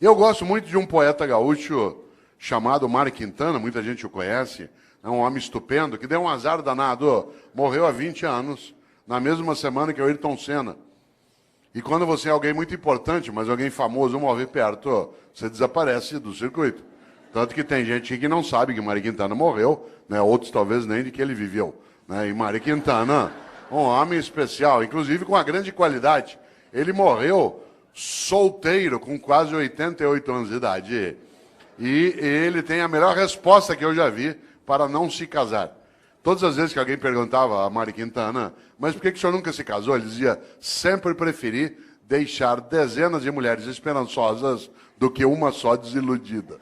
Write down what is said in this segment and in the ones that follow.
Eu gosto muito de um poeta gaúcho chamado Mário Quintana, muita gente o conhece, é um homem estupendo, que deu um azar danado, morreu há 20 anos, na mesma semana que o Ayrton Senna. E quando você é alguém muito importante, mas alguém famoso morrer perto, você desaparece do circuito. Tanto que tem gente que não sabe que Mário Quintana morreu, né? Outros talvez nem de que ele viveu. Né? E Mário Quintana, um homem especial, inclusive com uma grande qualidade. Ele morreu solteiro, com quase 88 anos de idade. E ele tem a melhor resposta que eu já vi para não se casar. Todas as vezes que alguém perguntava a Mário Quintana, mas por que o senhor nunca se casou? Ele dizia, sempre preferi deixar dezenas de mulheres esperançosas do que uma só desiludida.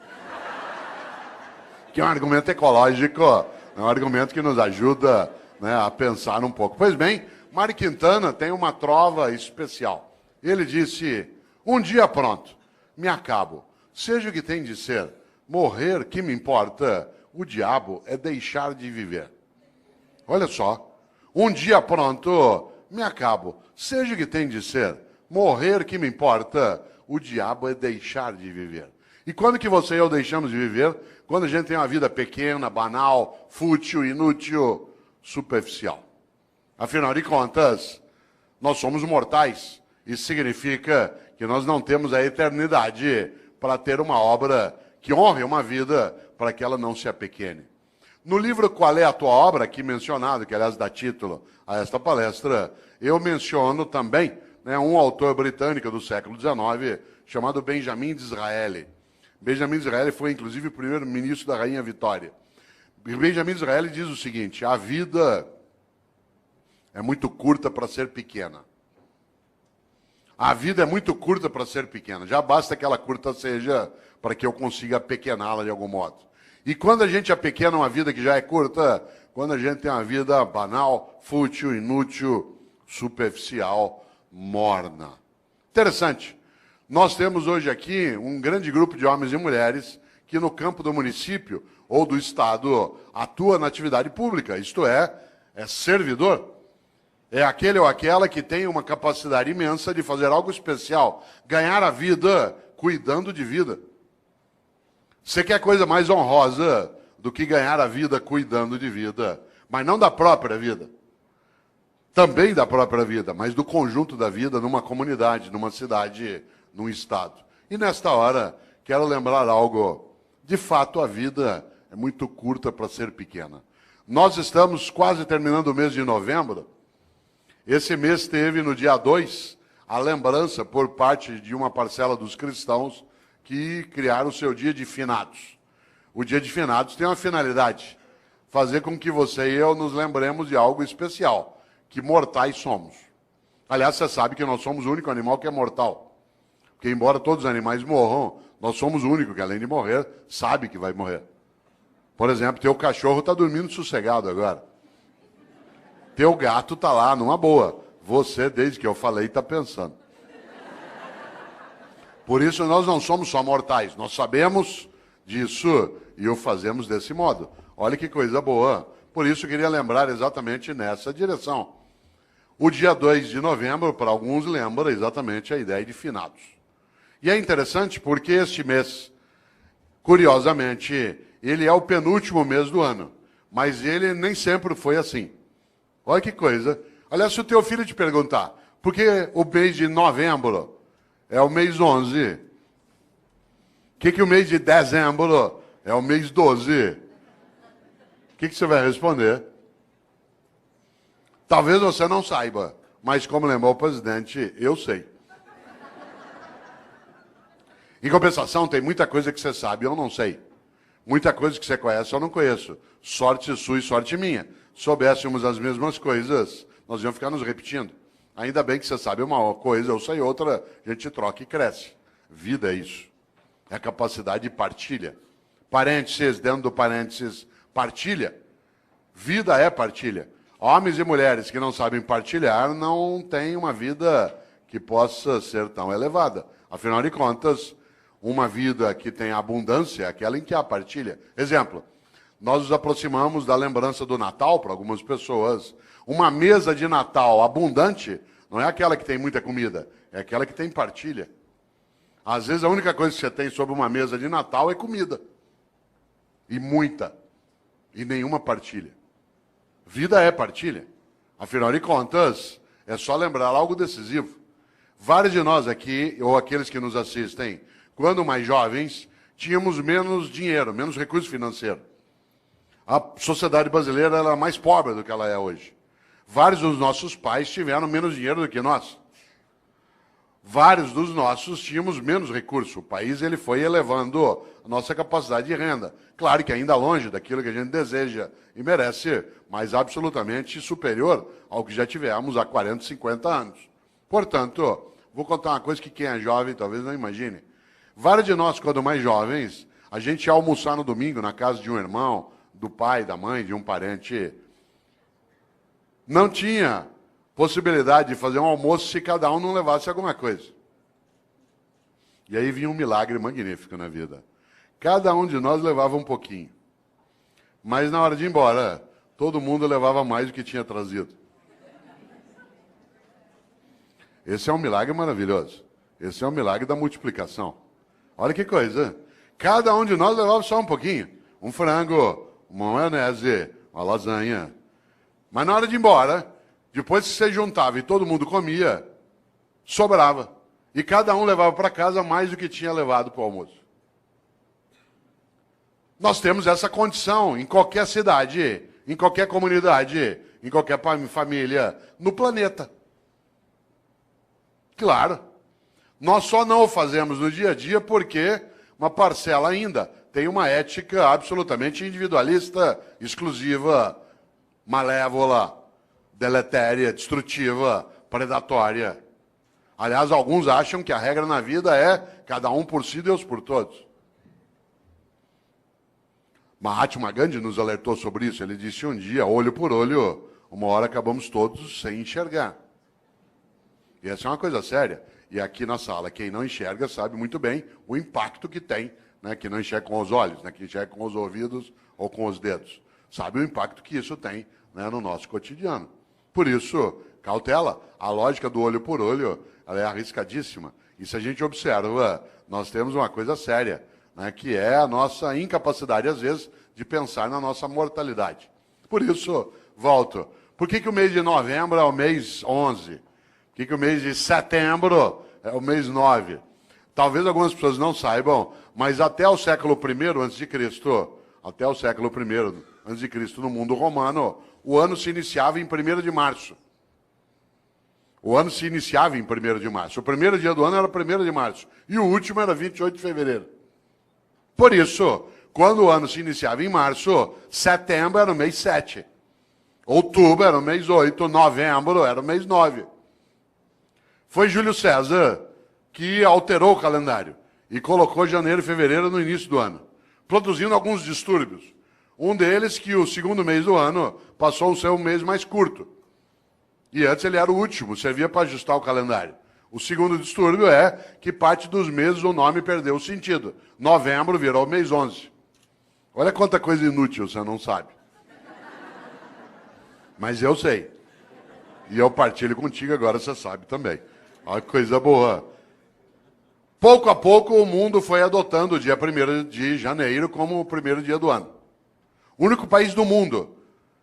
Que é um argumento ecológico, é um argumento que nos ajuda, né, a pensar um pouco. Pois bem, Mário Quintana tem uma trova especial. Ele disse, um dia pronto, me acabo. Seja o que tem de ser, morrer, que me importa, o diabo é deixar de viver. Olha só, um dia pronto, me acabo. Seja o que tem de ser, morrer, que me importa, o diabo é deixar de viver. E quando que você e eu deixamos de viver? Quando a gente tem uma vida pequena, banal, fútil, inútil, superficial. Afinal de contas, nós somos mortais. Isso significa que nós não temos a eternidade para ter uma obra que honre uma vida para que ela não se apequene. No livro Qual é a Tua Obra, aqui mencionado, que aliás dá título a esta palestra, eu menciono também, né, um autor britânico do século XIX chamado Benjamin Disraeli. Benjamin Disraeli foi, inclusive, o primeiro-ministro da Rainha Vitória. E Benjamin Disraeli diz o seguinte, a vida é muito curta para ser pequena. A vida é muito curta para ser pequena. Já basta que ela curta seja para que eu consiga apequená-la de algum modo. E quando a gente apequena uma vida que já é curta, quando a gente tem uma vida banal, fútil, inútil, superficial, morna. Interessante. Nós temos hoje aqui um grande grupo de homens e mulheres que no campo do município ou do estado atua na atividade pública, isto é servidor. É aquele ou aquela que tem uma capacidade imensa de fazer algo especial, ganhar a vida cuidando de vida. Você quer coisa mais honrosa do que ganhar a vida cuidando de vida, mas não da própria vida. Também da própria vida, mas do conjunto da vida numa comunidade, numa cidade, num estado. E nesta hora, quero lembrar algo. De fato, a vida é muito curta para ser pequena. Nós estamos quase terminando o mês de novembro. Esse mês teve, no dia 2, a lembrança por parte de uma parcela dos cristãos que criaram o seu dia de finados. O dia de finados tem uma finalidade, fazer com que você e eu nos lembremos de algo especial, que mortais somos. Aliás, você sabe que nós somos o único animal que é mortal. Porque embora todos os animais morram, nós somos o único que, além de morrer, sabe que vai morrer. Por exemplo, teu cachorro está dormindo sossegado agora. Teu gato está lá, numa boa. Você, desde que eu falei, está pensando. Por isso, nós não somos só mortais. Nós sabemos disso e o fazemos desse modo. Olha que coisa boa. Por isso, eu queria lembrar exatamente nessa direção. O dia 2 de novembro, para alguns, lembra exatamente a ideia de finados. E é interessante porque este mês, curiosamente, ele é o penúltimo mês do ano. Mas ele nem sempre foi assim. Olha que coisa. Aliás, se o teu filho te perguntar, por que o mês de novembro é o mês 11? O que o mês de dezembro é o mês 12? O que você vai responder? Talvez você não saiba, mas como lembrou o presidente, eu sei. Em compensação, tem muita coisa que você sabe e eu não sei. Muita coisa que você conhece eu não conheço. Sorte sua e sorte minha. Soubéssemos as mesmas coisas, nós íamos ficar nos repetindo. Ainda bem que você sabe uma coisa, eu sei outra, a gente troca e cresce. Vida é isso. É a capacidade de partilha. Parênteses, dentro do parênteses, partilha. Vida é partilha. Homens e mulheres que não sabem partilhar não têm uma vida que possa ser tão elevada. Afinal de contas, uma vida que tem abundância é aquela em que há partilha. Exemplo, nós nos aproximamos da lembrança do Natal para algumas pessoas. Uma mesa de Natal abundante não é aquela que tem muita comida, é aquela que tem partilha. Às vezes a única coisa que você tem sobre uma mesa de Natal é comida. E muita. E nenhuma partilha. Vida é partilha. Afinal de contas, é só lembrar algo decisivo. Vários de nós aqui, ou aqueles que nos assistem, quando mais jovens, tínhamos menos dinheiro, menos recurso financeiro. A sociedade brasileira era mais pobre do que ela é hoje. Vários dos nossos pais tiveram menos dinheiro do que nós. Vários dos nossos tínhamos menos recurso. O país ele foi elevando a nossa capacidade de renda. Claro que ainda longe daquilo que a gente deseja e merece, mas absolutamente superior ao que já tivemos há 40, 50 anos. Portanto, vou contar uma coisa que quem é jovem talvez não imagine. Vários de nós, quando mais jovens, a gente ia almoçar no domingo na casa de um irmão, do pai, da mãe, de um parente. Não tinha possibilidade de fazer um almoço se cada um não levasse alguma coisa. E aí vinha um milagre magnífico na vida. Cada um de nós levava um pouquinho. Mas na hora de ir embora, todo mundo levava mais do que tinha trazido. Esse é um milagre maravilhoso. Esse é um milagre da multiplicação. Olha que coisa. Cada um de nós levava só um pouquinho. Um frango, uma maionese, uma lasanha. Mas na hora de ir embora, depois que você juntava e todo mundo comia, sobrava. E cada um levava para casa mais do que tinha levado para o almoço. Nós temos essa condição em qualquer cidade, em qualquer comunidade, em qualquer família, no planeta. Claro. Nós só não o fazemos no dia a dia porque uma parcela ainda tem uma ética absolutamente individualista, exclusiva, malévola, deletéria, destrutiva, predatória. Aliás, alguns acham que a regra na vida é cada um por si, Deus por todos. Mahatma Gandhi nos alertou sobre isso. Ele disse um dia, olho por olho, uma hora acabamos todos sem enxergar. E essa é uma coisa séria. E aqui na sala, quem não enxerga sabe muito bem o impacto que tem, né, que não enxerga com os olhos, né, que enxerga com os ouvidos ou com os dedos. Sabe o impacto que isso tem, né, no nosso cotidiano. Por isso, cautela. A lógica do olho por olho ela é arriscadíssima. E se a gente observa, nós temos uma coisa séria, né, que é a nossa incapacidade, às vezes, de pensar na nossa mortalidade. Por isso, volto. Por que o mês de novembro é o mês 11? Por que o mês de setembro é o mês 9? Talvez algumas pessoas não saibam, mas até o século I a.C., até o século I a.C., no mundo romano, o ano se iniciava em 1º de março. O ano se iniciava em 1º de março. O primeiro dia do ano era 1º de março. E o último era 28 de fevereiro. Por isso, quando o ano se iniciava em março, setembro era o mês 7. Outubro era o mês 8. Novembro era o mês 9. Foi Júlio César que alterou o calendário e colocou janeiro e fevereiro no início do ano, produzindo alguns distúrbios. Um deles que o segundo mês do ano passou a ser um mês mais curto. E antes ele era o último, servia para ajustar o calendário. O segundo distúrbio é que parte dos meses o nome perdeu o sentido. Novembro virou mês 11. Olha quanta coisa inútil você não sabe. Mas eu sei. E eu partilho contigo, agora você sabe também. Olha que coisa boa. Pouco a pouco o mundo foi adotando o dia 1º de janeiro como o primeiro dia do ano. O único país do mundo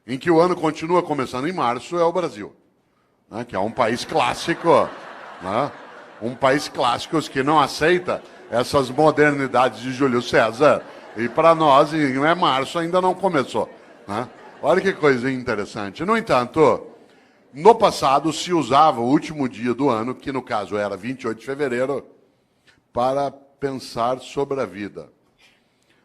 em que o ano continua começando em março é o Brasil, né, que é um país clássico, né, um país clássico que não aceita essas modernidades de Júlio César. E para nós, não é março, ainda não começou. Né? Olha que coisa interessante. No entanto, no passado se usava o último dia do ano, que no caso era 28 de fevereiro, para pensar sobre a vida.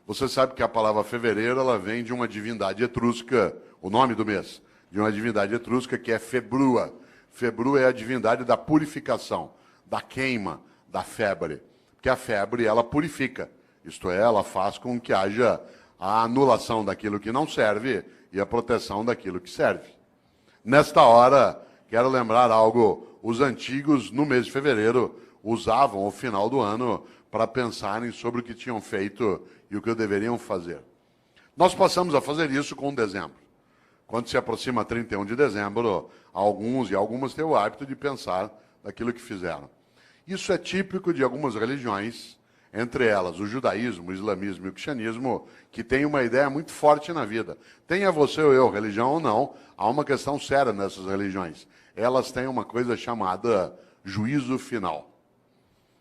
Você sabe que a palavra fevereiro ela vem de uma divindade etrusca, o nome do mês, de uma divindade etrusca que é Februa. Februa é a divindade da purificação, da queima, da febre. Porque a febre, ela purifica. Isto é, ela faz com que haja a anulação daquilo que não serve e a proteção daquilo que serve. Nesta hora, quero lembrar algo. Os antigos, no mês de fevereiro, usavam o final do ano para pensarem sobre o que tinham feito e o que deveriam fazer. Nós passamos a fazer isso com dezembro. Quando se aproxima 31 de dezembro, alguns e algumas têm o hábito de pensar naquilo que fizeram. Isso é típico de algumas religiões, entre elas o judaísmo, o islamismo e o cristianismo, que tem uma ideia muito forte na vida. Tenha você ou eu religião ou não, há uma questão séria nessas religiões. Elas têm uma coisa chamada juízo final.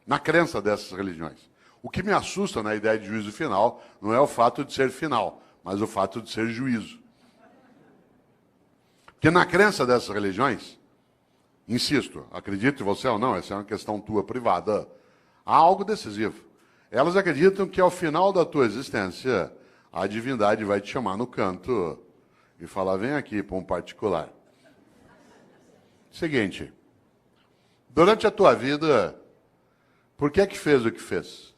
Na crença dessas religiões. O que me assusta na ideia de juízo final não é o fato de ser final, mas o fato de ser juízo. Porque na crença dessas religiões, insisto, acredite você ou não, essa é uma questão tua privada, há algo decisivo. Elas acreditam que ao final da tua existência, a divindade vai te chamar no canto e falar, vem aqui para um particular. Seguinte, durante a tua vida, por que é que fez o que fez?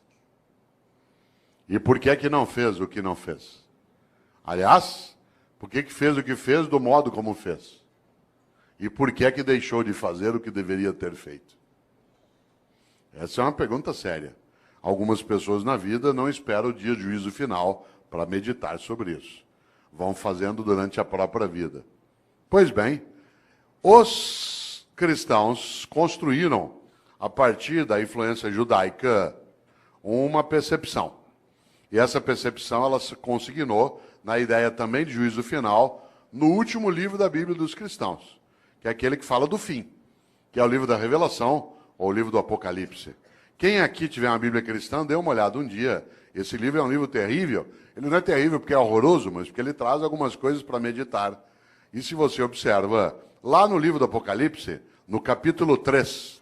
E por que é que não fez o que não fez? Aliás, por que é que fez o que fez do modo como fez? E por que é que deixou de fazer o que deveria ter feito? Essa é uma pergunta séria. Algumas pessoas na vida não esperam o dia de juízo final para meditar sobre isso. Vão fazendo durante a própria vida. Pois bem, os cristãos construíram, a partir da influência judaica, uma percepção. E essa percepção ela se consignou na ideia também de juízo final no último livro da Bíblia dos cristãos, que é aquele que fala do fim, que é o livro da Revelação ou o livro do Apocalipse. Quem aqui tiver uma Bíblia cristã, dê uma olhada um dia. Esse livro é um livro terrível. Ele não é terrível porque é horroroso, mas porque ele traz algumas coisas para meditar. E se você observa, lá no livro do Apocalipse, no capítulo 3,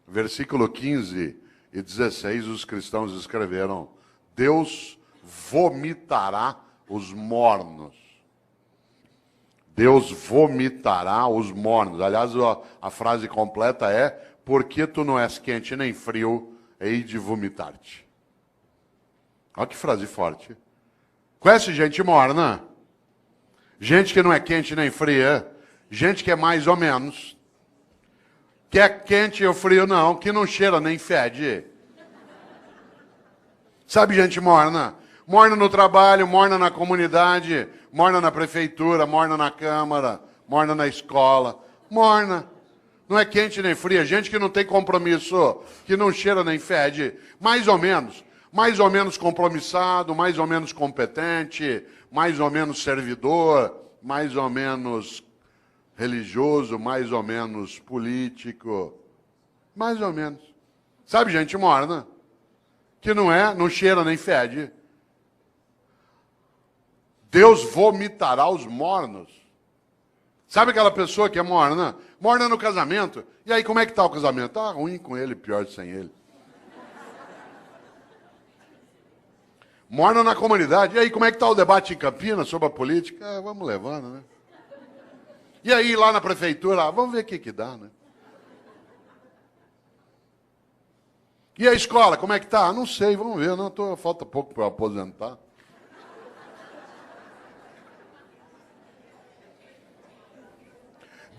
versículo 15 e 16, os cristãos escreveram, Deus vomitará os mornos. Deus vomitará os mornos. Aliás, a frase completa é, porque tu não és quente nem frio, hei de vomitar-te. Olha que frase forte. Conhece gente morna? Gente que não é quente nem fria, gente que é mais ou menos. Que é quente ou frio não, que não cheira nem fede. Sabe gente morna? Morna no trabalho, morna na comunidade, morna na prefeitura, morna na câmara, morna na escola. Morna. Não é quente nem fria, gente que não tem compromisso, que não cheira nem fede. Mais ou menos compromissado, mais ou menos competente, mais ou menos servidor, mais ou menos religioso, mais ou menos político. Mais ou menos. Sabe gente morna? Que não cheira nem fede. Deus vomitará os mornos. Sabe aquela pessoa que é morna? Morna no casamento. E aí, como é que está o casamento? Tá ruim com ele, pior sem ele. Morna na comunidade. E aí, como é que está o debate em Campinas sobre a política? Vamos levando, né? E aí, lá na prefeitura, vamos ver o que dá, né? E a escola, como é que tá? Não sei, vamos ver. Falta pouco para eu aposentar.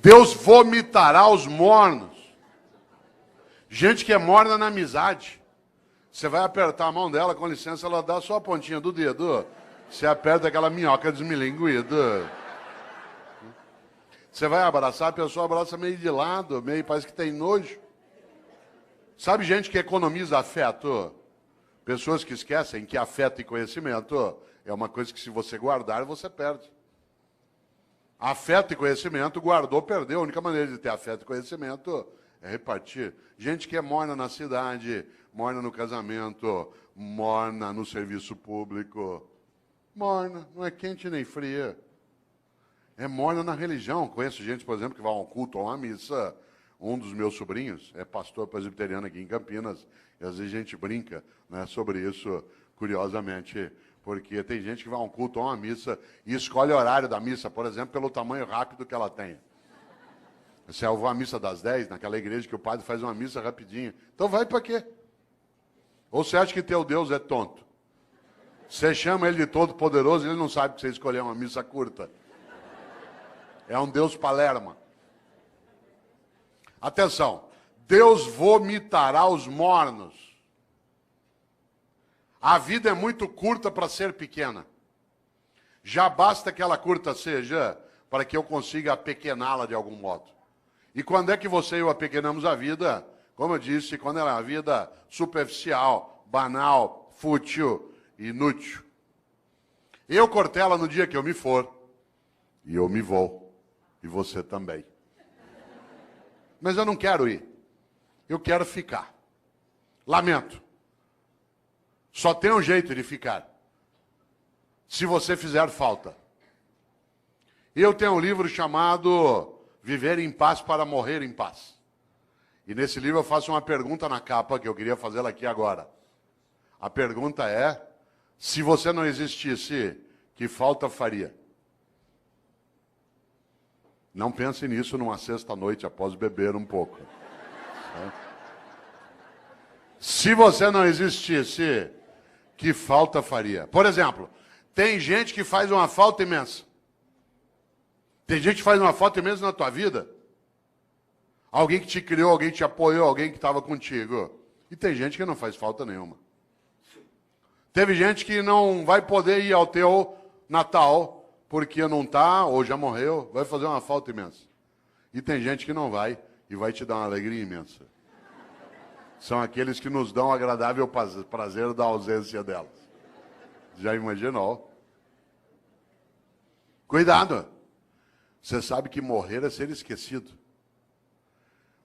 Deus vomitará os mornos. Gente que é morna na amizade. Você vai apertar a mão dela, com licença, ela dá só a pontinha do dedo. Você aperta aquela minhoca desmilinguida. Você vai abraçar, a pessoa abraça meio de lado, meio parece que tem nojo. Sabe gente que economiza afeto? Pessoas que esquecem que afeto e conhecimento é uma coisa que se você guardar, você perde. Afeto e conhecimento, guardou, perdeu. A única maneira de ter afeto e conhecimento é repartir. Gente que é morna na cidade, morna no casamento, morna no serviço público. Morna, não é quente nem fria. É morna na religião. Conheço gente, por exemplo, que vai a um culto ou a uma missa. Um dos meus sobrinhos é pastor presbiteriano aqui em Campinas. E às vezes a gente brinca, né, sobre isso, curiosamente. Porque tem gente que vai a um culto ou a uma missa e escolhe o horário da missa, por exemplo, pelo tamanho rápido que ela tem. Se eu vou à missa das 10, naquela igreja que o padre faz uma missa rapidinho. Então vai para quê? Ou você acha que teu Deus é tonto? Você chama ele de todo poderoso e ele não sabe que você escolheu uma missa curta. É um Deus palerma. Atenção. Deus vomitará os mornos. A vida é muito curta para ser pequena. Já basta que ela curta seja para que eu consiga apequená-la de algum modo. E quando é que você e eu apequenamos a vida? como eu disse, quando é uma vida superficial, banal, fútil, inútil. Eu, Cortella, no dia que eu me for, e eu me vou, e você também. Mas eu não quero ir. Eu quero ficar. Lamento. Só tem um jeito de ficar. Se você fizer falta. Eu tenho um livro chamado Viver em Paz para Morrer em Paz. E nesse livro eu faço uma pergunta na capa, que eu queria fazê-la aqui agora. A pergunta é, se você não existisse, que falta faria? Não pense nisso numa sexta-noite, após beber um pouco. Se você não existisse, que falta faria? Por exemplo, tem gente que faz uma falta imensa. Tem gente que faz uma falta imensa na tua vida. Alguém que te criou, alguém que te apoiou, alguém que estava contigo. E tem gente que não faz falta nenhuma. Teve gente que não vai poder ir ao teu Natal, porque não está, ou já morreu, vai fazer uma falta imensa. E tem gente que não vai, e vai te dar uma alegria imensa. São aqueles que nos dão o agradável prazer da ausência delas. Já imaginou? Cuidado! Você sabe que morrer é ser esquecido.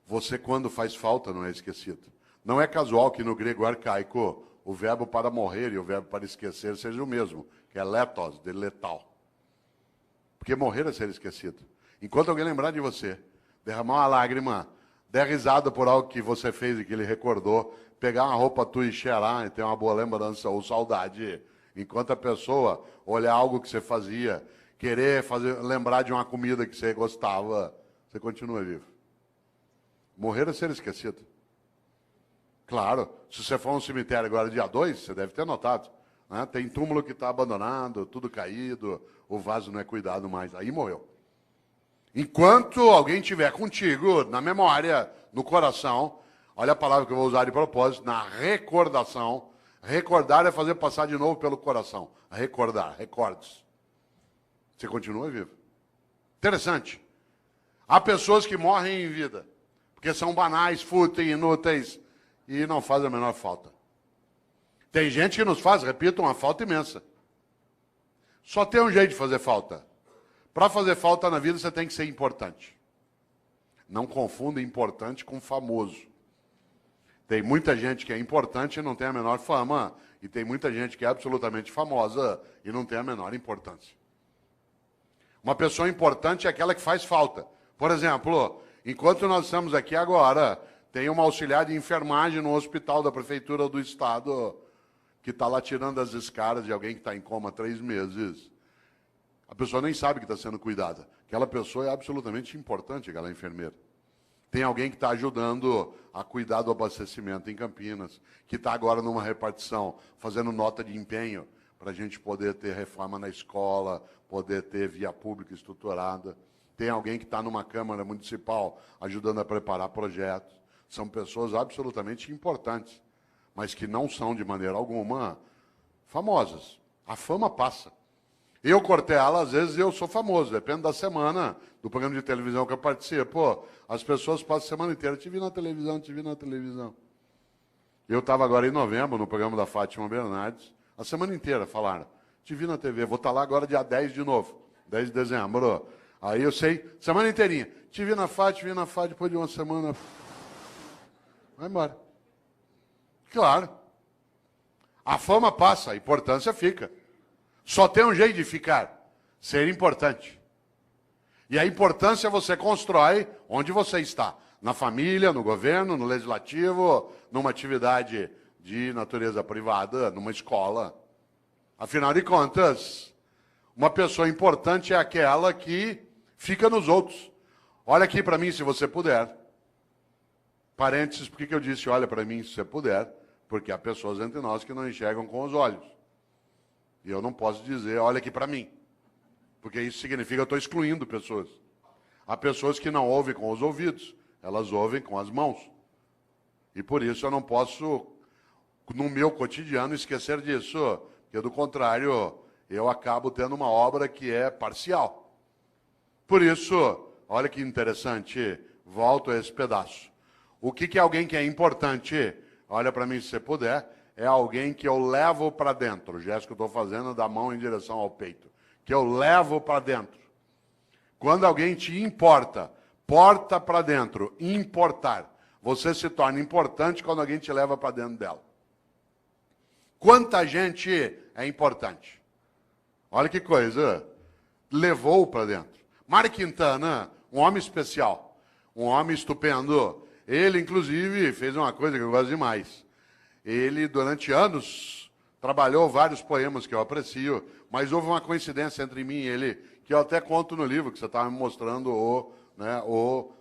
Você, quando faz falta, não é esquecido. Não é casual que no grego arcaico o verbo para morrer e o verbo para esquecer seja o mesmo, que é letos, de letal. Porque morrer é ser esquecido. Enquanto alguém lembrar de você, derramar uma lágrima, der risada por algo que você fez e que ele recordou, pegar uma roupa tua e cheirar e ter uma boa lembrança ou saudade, enquanto a pessoa olhar algo que você fazia, querer lembrar de uma comida que você gostava, você continua vivo. Morrer é ser esquecido. Claro, se você for a um cemitério agora dia 2, você deve ter notado, né? Tem túmulo que está abandonado, tudo caído, o vaso não é cuidado mais, aí morreu. Enquanto alguém estiver contigo, na memória, no coração, olha a palavra que eu vou usar de propósito, na recordação. Recordar é fazer passar de novo pelo coração. Recordar, recordes. Você continua vivo. Interessante. Há pessoas que morrem em vida, porque são banais, fúteis, inúteis, e não fazem a menor falta. Tem gente que nos faz, repito, uma falta imensa. Só tem um jeito de fazer falta. Para fazer falta na vida, você tem que ser importante. Não confunda importante com famoso. Tem muita gente que é importante e não tem a menor fama, e tem muita gente que é absolutamente famosa e não tem a menor importância. Uma pessoa importante é aquela que faz falta. Por exemplo, enquanto nós estamos aqui agora, tem uma auxiliar de enfermagem no hospital da prefeitura do estado que está lá tirando as escaras de alguém que está em coma há 3 meses. A pessoa nem sabe que está sendo cuidada. Aquela pessoa é absolutamente importante, aquela enfermeira. Tem alguém que está ajudando a cuidar do abastecimento em Campinas, que está agora numa repartição, fazendo nota de empenho para a gente poder ter reforma na escola, poder ter via pública estruturada. Tem alguém que está numa Câmara Municipal ajudando a preparar projetos. São pessoas absolutamente importantes, mas que não são, de maneira alguma, famosas. A fama passa. Eu, Cortella, às vezes eu sou famoso, depende da semana, do programa de televisão que eu participo. As pessoas passam a semana inteira, te vi na televisão, te vi na televisão. Eu estava agora em novembro, no programa da Fátima Bernardes, a semana inteira falaram, te vi na TV, vou estar lá agora dia 10 de novo, 10 de dezembro. Aí eu sei, semana inteirinha, te vi na Fátima, depois de uma semana, vai embora. Claro. A fama passa, a importância fica. Só tem um jeito de ficar, ser importante. E a importância você constrói onde você está. Na família, no governo, no legislativo, numa atividade de natureza privada, numa escola. Afinal de contas, uma pessoa importante é aquela que fica nos outros. Olha aqui para mim se você puder. Parênteses, por que eu disse olha para mim se você puder? Porque há pessoas entre nós que não enxergam com os olhos. E eu não posso dizer, olha aqui para mim. Porque isso significa que eu estou excluindo pessoas. Há pessoas que não ouvem com os ouvidos, elas ouvem com as mãos. E por isso eu não posso, no meu cotidiano, esquecer disso. Porque, do contrário, eu acabo tendo uma obra que é parcial. Por isso, olha que interessante, volto a esse pedaço. O que é alguém que é importante? Olha para mim se você puder. É alguém que eu levo para dentro. O gesto que eu estou fazendo é da mão em direção ao peito. Que eu levo para dentro. Quando alguém te importa, porta para dentro, importar. Você se torna importante quando alguém te leva para dentro dela. Quanta gente é importante? Olha que coisa. Levou para dentro. Mário Quintana, um homem especial. Um homem estupendo. Ele, inclusive, fez uma coisa que eu gosto demais. Ele, durante anos, trabalhou vários poemas que eu aprecio, mas houve uma coincidência entre mim e ele, que eu até conto no livro, que você estava me mostrando, o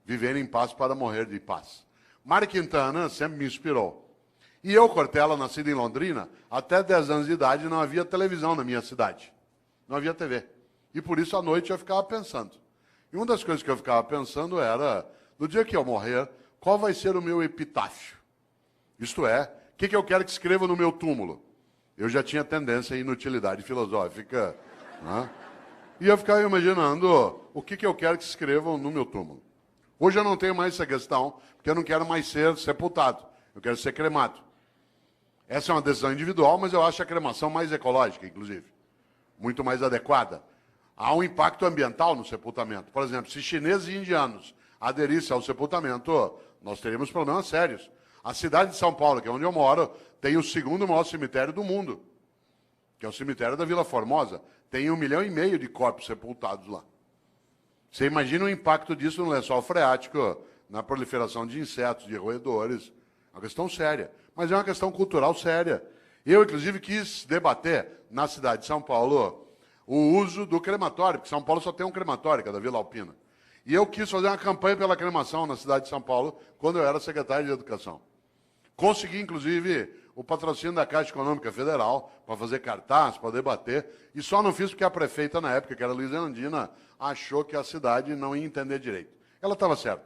Viver em Paz para Morrer de Paz. Mário Quintana sempre me inspirou. E eu, Cortella, nascido em Londrina, até 10 anos de idade não havia televisão na minha cidade. Não havia TV. E por isso, à noite, eu ficava pensando. E uma das coisas que eu ficava pensando era, no dia que eu morrer, qual vai ser o meu epitáfio? Isto é, o que eu quero que escreva no meu túmulo? Eu já tinha tendência à inutilidade filosófica, né? E eu ficava imaginando o que eu quero que escrevam no meu túmulo. Hoje eu não tenho mais essa questão, porque eu não quero mais ser sepultado. Eu quero ser cremado. Essa é uma decisão individual, mas eu acho a cremação mais ecológica, inclusive. Muito mais adequada. Há um impacto ambiental no sepultamento. Por exemplo, se chineses e indianos aderissem ao sepultamento, nós teríamos problemas sérios. A cidade de São Paulo, que é onde eu moro, tem o segundo maior cemitério do mundo, que é o cemitério da Vila Formosa. Tem 1,5 milhão de corpos sepultados lá. Você imagina o impacto disso no lençol freático, na proliferação de insetos, de roedores. É uma questão séria, mas é uma questão cultural séria. Eu, inclusive, quis debater na cidade de São Paulo o uso do crematório, porque São Paulo só tem um crematório, que é da Vila Alpina. E eu quis fazer uma campanha pela cremação na cidade de São Paulo, quando eu era secretário de Educação. Consegui, inclusive, o patrocínio da Caixa Econômica Federal para fazer cartaz, para debater, e só não fiz porque a prefeita, na época, que era Luiza Erundina, achou que a cidade não ia entender direito. Ela estava certa.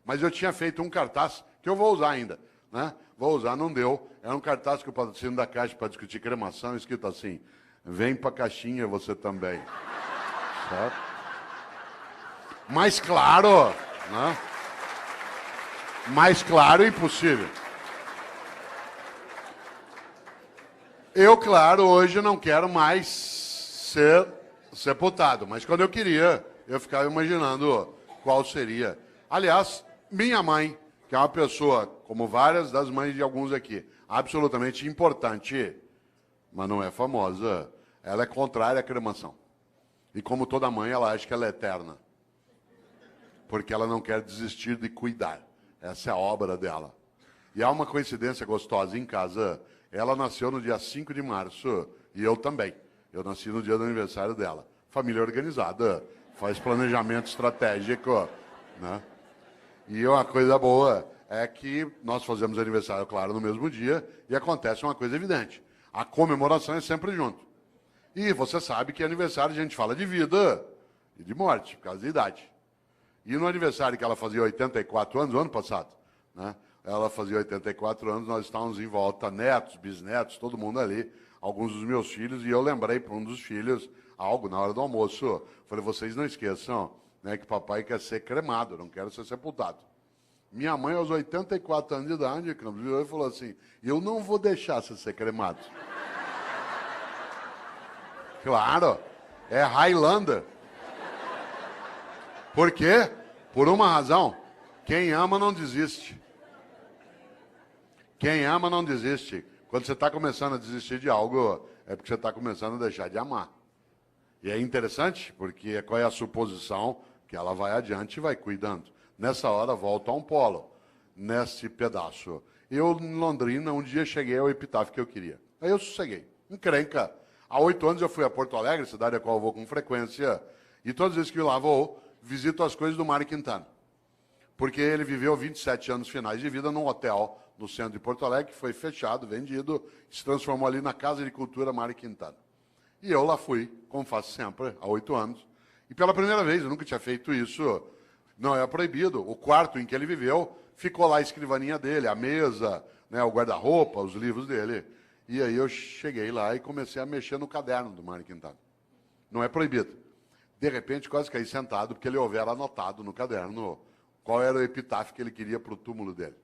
Mas eu tinha feito um cartaz, que eu vou usar ainda, né? Vou usar, não deu. Era um cartaz que o patrocínio da Caixa para discutir cremação, escrito assim, vem para a caixinha você também. Certo? Mais claro, né? Mais claro impossível. Eu, claro, hoje não quero mais ser sepultado, mas quando eu queria, eu ficava imaginando qual seria. Aliás, minha mãe, que é uma pessoa, como várias das mães de alguns aqui, absolutamente importante, mas não é famosa, ela é contrária à cremação. E como toda mãe, ela acha que ela é eterna. Porque ela não quer desistir de cuidar. Essa é a obra dela. E há uma coincidência gostosa em casa. Ela nasceu no dia 5 de março e eu também. Eu nasci no dia do aniversário dela. Família organizada, faz planejamento estratégico, né? E uma coisa boa é que nós fazemos aniversário, claro, no mesmo dia e acontece uma coisa evidente. A comemoração é sempre junto. E você sabe que aniversário a gente fala de vida e de morte, por causa da idade. E no aniversário que ela fazia 84 anos, o ano passado, né? Ela fazia 84 anos, nós estávamos em volta, netos, bisnetos, todo mundo ali, alguns dos meus filhos, e eu lembrei para um dos filhos algo na hora do almoço. Falei, vocês não esqueçam, né, que papai quer ser cremado, não quer ser sepultado. Minha mãe, aos 84 anos de idade, virou e falou assim, eu não vou deixar você ser cremado. Claro, é Highlander. Por quê? Por uma razão, quem ama não desiste. Quem ama não desiste. Quando você está começando a desistir de algo, é porque você está começando a deixar de amar. E é interessante, porque qual é a suposição? Que ela vai adiante e vai cuidando. Nessa hora, volta a um polo, nesse pedaço. Eu, em Londrina, um dia cheguei ao epitáfio que eu queria. Aí eu sosseguei. Encrenca. Há 8 anos eu fui a Porto Alegre, cidade a qual eu vou com frequência, e todas as vezes que eu lá vou, visito as coisas do Mário Quintana. Porque ele viveu 27 anos finais de vida num hotel no centro de Porto Alegre, que foi fechado, vendido, se transformou ali na Casa de Cultura Mário Quintana. E eu lá fui, como faço sempre, há 8 anos. E pela primeira vez, eu nunca tinha feito isso, não é proibido. O quarto em que ele viveu, ficou lá a escrivaninha dele, a mesa, né, o guarda-roupa, os livros dele. E aí eu cheguei lá e comecei a mexer no caderno do Mário Quintana. Não é proibido. De repente, quase caí sentado, porque ele houvera anotado no caderno qual era o epitáfio que ele queria para o túmulo dele.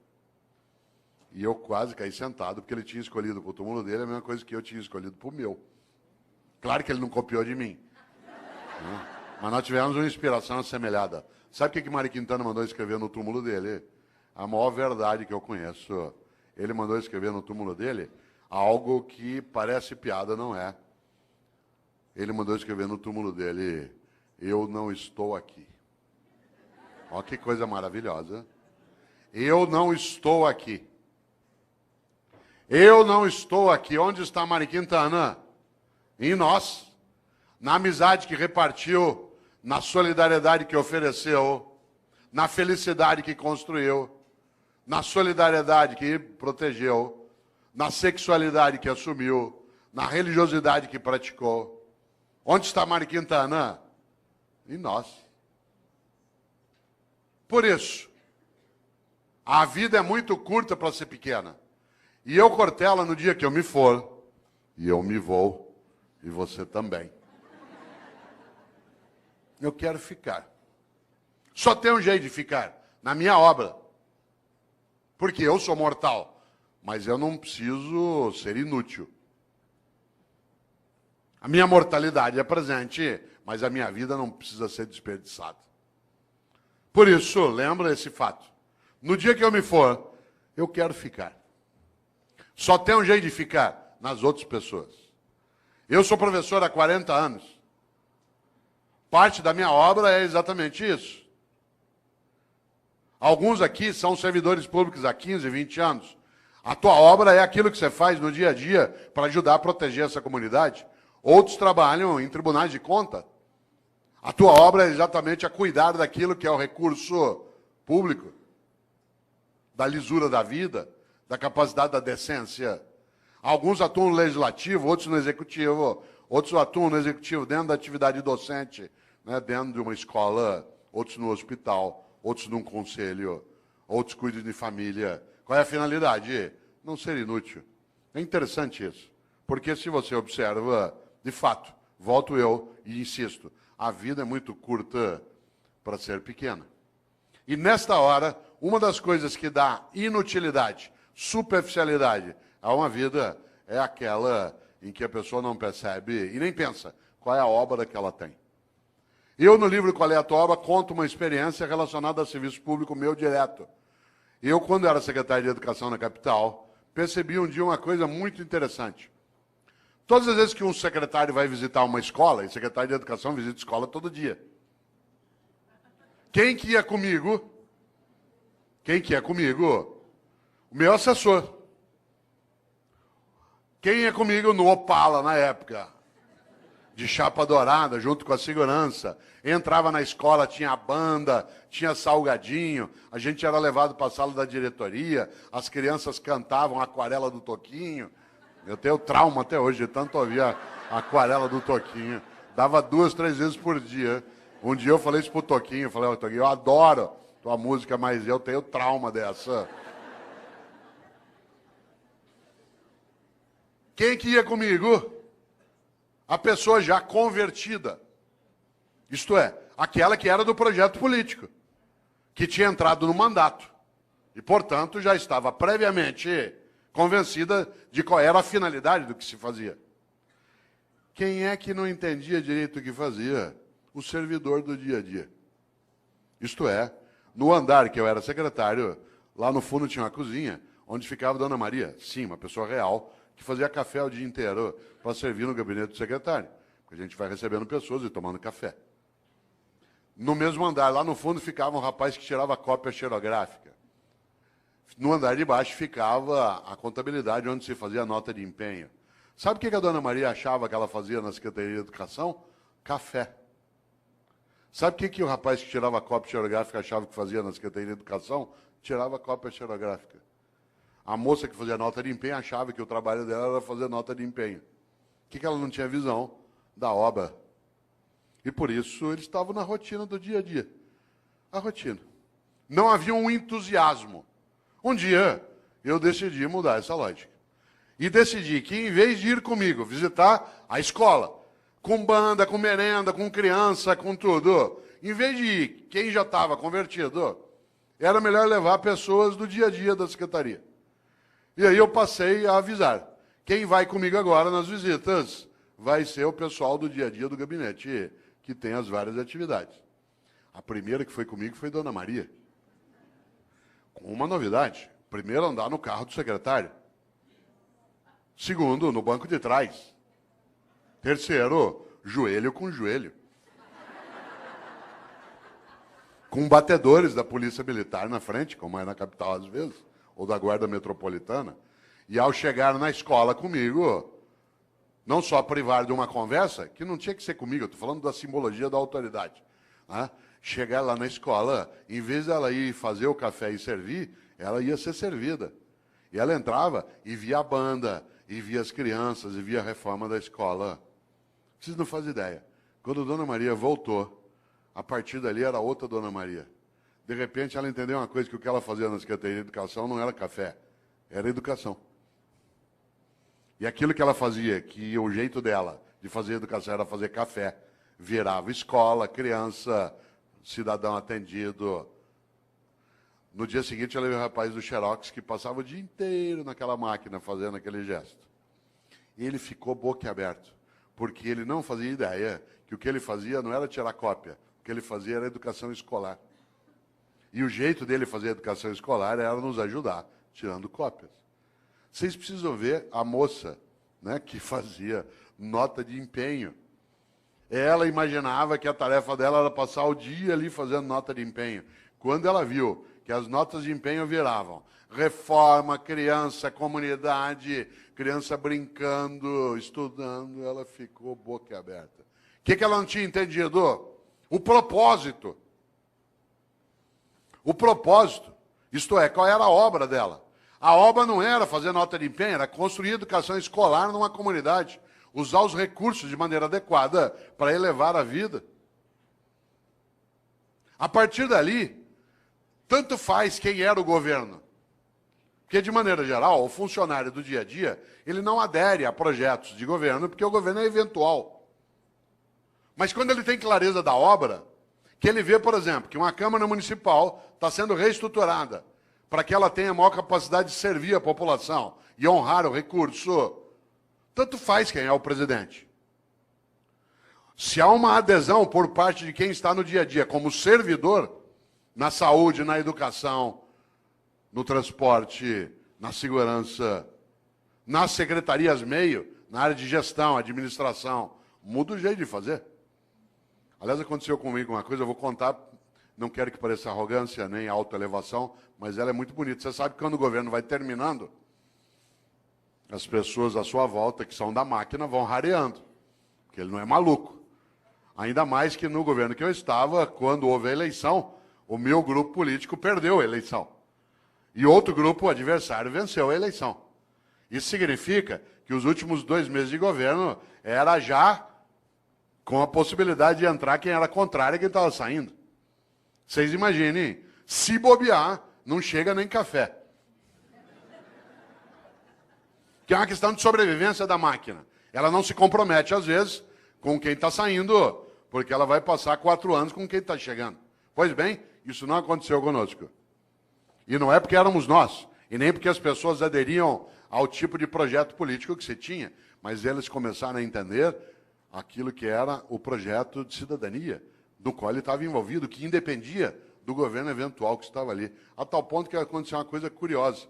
E eu quase caí sentado, porque ele tinha escolhido para o túmulo dele a mesma coisa que eu tinha escolhido para o meu. Claro que ele não copiou de mim. Né? Mas nós tivemos uma inspiração assemelhada. Sabe o que Mário Quintana mandou escrever no túmulo dele? A maior verdade que eu conheço. Ele mandou escrever no túmulo dele algo que parece piada, não é. Ele mandou escrever no túmulo dele: eu não estou aqui. Olha que coisa maravilhosa. Eu não estou aqui. Eu não estou aqui. Onde está Mário Quintana? Em nós. Na amizade que repartiu, na solidariedade que ofereceu, na felicidade que construiu, na solidariedade que protegeu, na sexualidade que assumiu, na religiosidade que praticou. Onde está Mário Quintana? Em nós. Por isso, a vida é muito curta para ser pequena. E eu, Cortella, no dia que eu me for, e eu me vou, e você também, eu quero ficar. Só tem um jeito de ficar, na minha obra. Porque eu sou mortal, mas eu não preciso ser inútil. A minha mortalidade é presente, mas a minha vida não precisa ser desperdiçada. Por isso, lembra esse fato. No dia que eu me for, eu quero ficar. Só tem um jeito de ficar, nas outras pessoas. Eu sou professor há 40 anos. Parte da minha obra é exatamente isso. Alguns aqui são servidores públicos há 15, 20 anos. A tua obra é aquilo que você faz no dia a dia para ajudar a proteger essa comunidade. Outros trabalham em tribunais de conta. A tua obra é exatamente a cuidar daquilo que é o recurso público, da lisura da vida, da capacidade da decência. Alguns atuam no legislativo, outros no executivo, outros atuam no executivo dentro da atividade docente, né, dentro de uma escola, outros no hospital, outros num conselho, outros cuidam de família. Qual é a finalidade? Não ser inútil. É interessante isso, porque se você observa, de fato, volto eu e insisto, a vida é muito curta para ser pequena. E nesta hora, uma das coisas que dá inutilidade, superficialidade a uma vida é aquela em que a pessoa não percebe e nem pensa qual é a obra que ela tem. Eu, no livro Qual é a Tua Obra, conto uma experiência relacionada a serviço público meu direto. Eu, quando era secretário de Educação na capital, percebi um dia uma coisa muito interessante. Todas as vezes que um secretário vai visitar uma escola, e secretário de Educação visita escola todo dia. Quem que ia comigo? Quem que ia comigo? O meu assessor. Quem ia comigo no Opala, na época? De chapa dourada, junto com a segurança. Entrava na escola, tinha banda, tinha salgadinho, a gente era levado para a sala da diretoria, as crianças cantavam a Aquarela do Toquinho. Eu tenho trauma até hoje, de tanto ouvir a Aquarela do Toquinho. Dava 2, 3 vezes por dia. Um dia eu falei isso pro Toquinho, eu falei, ó, Toquinho, eu adoro tua música, mas eu tenho trauma dessa. Quem que ia comigo? A pessoa já convertida. Isto é, aquela que era do projeto político, que tinha entrado no mandato. E, portanto, já estava previamente convencida de qual era a finalidade do que se fazia. Quem é que não entendia direito o que fazia? O servidor do dia a dia. Isto é, no andar que eu era secretário, lá no fundo tinha uma cozinha, onde ficava Dona Maria, sim, uma pessoa real, que fazia café o dia inteiro para servir no gabinete do secretário. Porque a gente vai recebendo pessoas e tomando café. No mesmo andar, lá no fundo, ficava um rapaz que tirava cópia xerográfica. No andar de baixo ficava a contabilidade, onde se fazia a nota de empenho. Sabe o que a Dona Maria achava que ela fazia na Secretaria de Educação? Café. Sabe o que o rapaz que tirava cópia xerográfica achava que fazia na Secretaria de Educação? Tirava cópia xerográfica. A moça que fazia nota de empenho achava que o trabalho dela era fazer nota de empenho. O que ela não tinha visão? Da obra. E por isso eles estavam na rotina do dia a dia. A rotina. Não havia um entusiasmo. Um dia eu decidi mudar essa lógica. E decidi que, em vez de ir comigo visitar a escola, com banda, com merenda, com criança, com tudo, em vez de ir quem já estava convertido, era melhor levar pessoas do dia a dia da secretaria. E aí eu passei a avisar. Quem vai comigo agora nas visitas vai ser o pessoal do dia a dia do gabinete, que tem as várias atividades. A primeira que foi comigo foi Dona Maria. Com uma novidade. Primeiro, andar no carro do secretário. Segundo, no banco de trás. Terceiro, joelho com joelho. Com batedores da Polícia Militar na frente, como é na capital às vezes, ou da Guarda Metropolitana. E ao chegar na escola comigo, não só privar de uma conversa, que não tinha que ser comigo, eu estou falando da simbologia da autoridade. Né? Chegar lá na escola, em vez dela ir fazer o café e servir, ela ia ser servida. E ela entrava e via a banda, e via as crianças, e via a reforma da escola. Vocês não fazem ideia. Quando a Dona Maria voltou, a partir dali era outra Dona Maria. De repente ela entendeu uma coisa, que o que ela fazia na Secretaria de Educação não era café, era educação. E aquilo que ela fazia, que o jeito dela de fazer educação era fazer café, virava escola, criança, cidadão atendido. No dia seguinte ela viu o rapaz do Xerox que passava o dia inteiro naquela máquina fazendo aquele gesto. E ele ficou boquiaberto, porque ele não fazia ideia que o que ele fazia não era tirar cópia, o que ele fazia era educação escolar. E o jeito dele fazer educação escolar era nos ajudar, tirando cópias. Vocês precisam ver a moça, né, que fazia nota de empenho. Ela imaginava que a tarefa dela era passar o dia ali fazendo nota de empenho. Quando ela viu que as notas de empenho viravam reforma, criança, comunidade, criança brincando, estudando, ela ficou boquiaberta. O que ela não tinha entendido? O propósito. O propósito, isto é, qual era a obra dela? A obra não era fazer nota de empenho, era construir educação escolar numa comunidade, usar os recursos de maneira adequada para elevar a vida. A partir dali, tanto faz quem era o governo. Porque, de maneira geral, o funcionário do dia a dia, ele não adere a projetos de governo, porque o governo é eventual. Mas quando ele tem clareza da obra, que ele vê, por exemplo, que uma Câmara Municipal está sendo reestruturada para que ela tenha maior capacidade de servir a população e honrar o recurso, tanto faz quem é o presidente. Se há uma adesão por parte de quem está no dia a dia como servidor, na saúde, na educação, no transporte, na segurança, nas secretarias meio, na área de gestão, administração, muda o jeito de fazer. Aliás, aconteceu comigo uma coisa, eu vou contar, não quero que pareça arrogância nem autoelevação, mas ela é muito bonita. Você sabe que quando o governo vai terminando, as pessoas à sua volta, que são da máquina, vão rareando, porque ele não é maluco. Ainda mais que no governo que eu estava, quando houve a eleição, o meu grupo político perdeu a eleição. E outro grupo, o adversário, venceu a eleição. Isso significa que os últimos 2 meses de governo era já com a possibilidade de entrar quem era contrário e quem estava saindo. Vocês imaginem, se bobear, não chega nem café. Que é uma questão de sobrevivência da máquina. Ela não se compromete, às vezes, com quem está saindo, porque ela vai passar 4 anos com quem está chegando. Pois bem, isso não aconteceu conosco. E não é porque éramos nós, e nem porque as pessoas aderiam ao tipo de projeto político que se tinha, mas eles começaram a entender aquilo que era o projeto de cidadania, do qual ele estava envolvido, que independia do governo eventual que estava ali. A tal ponto que aconteceu uma coisa curiosa.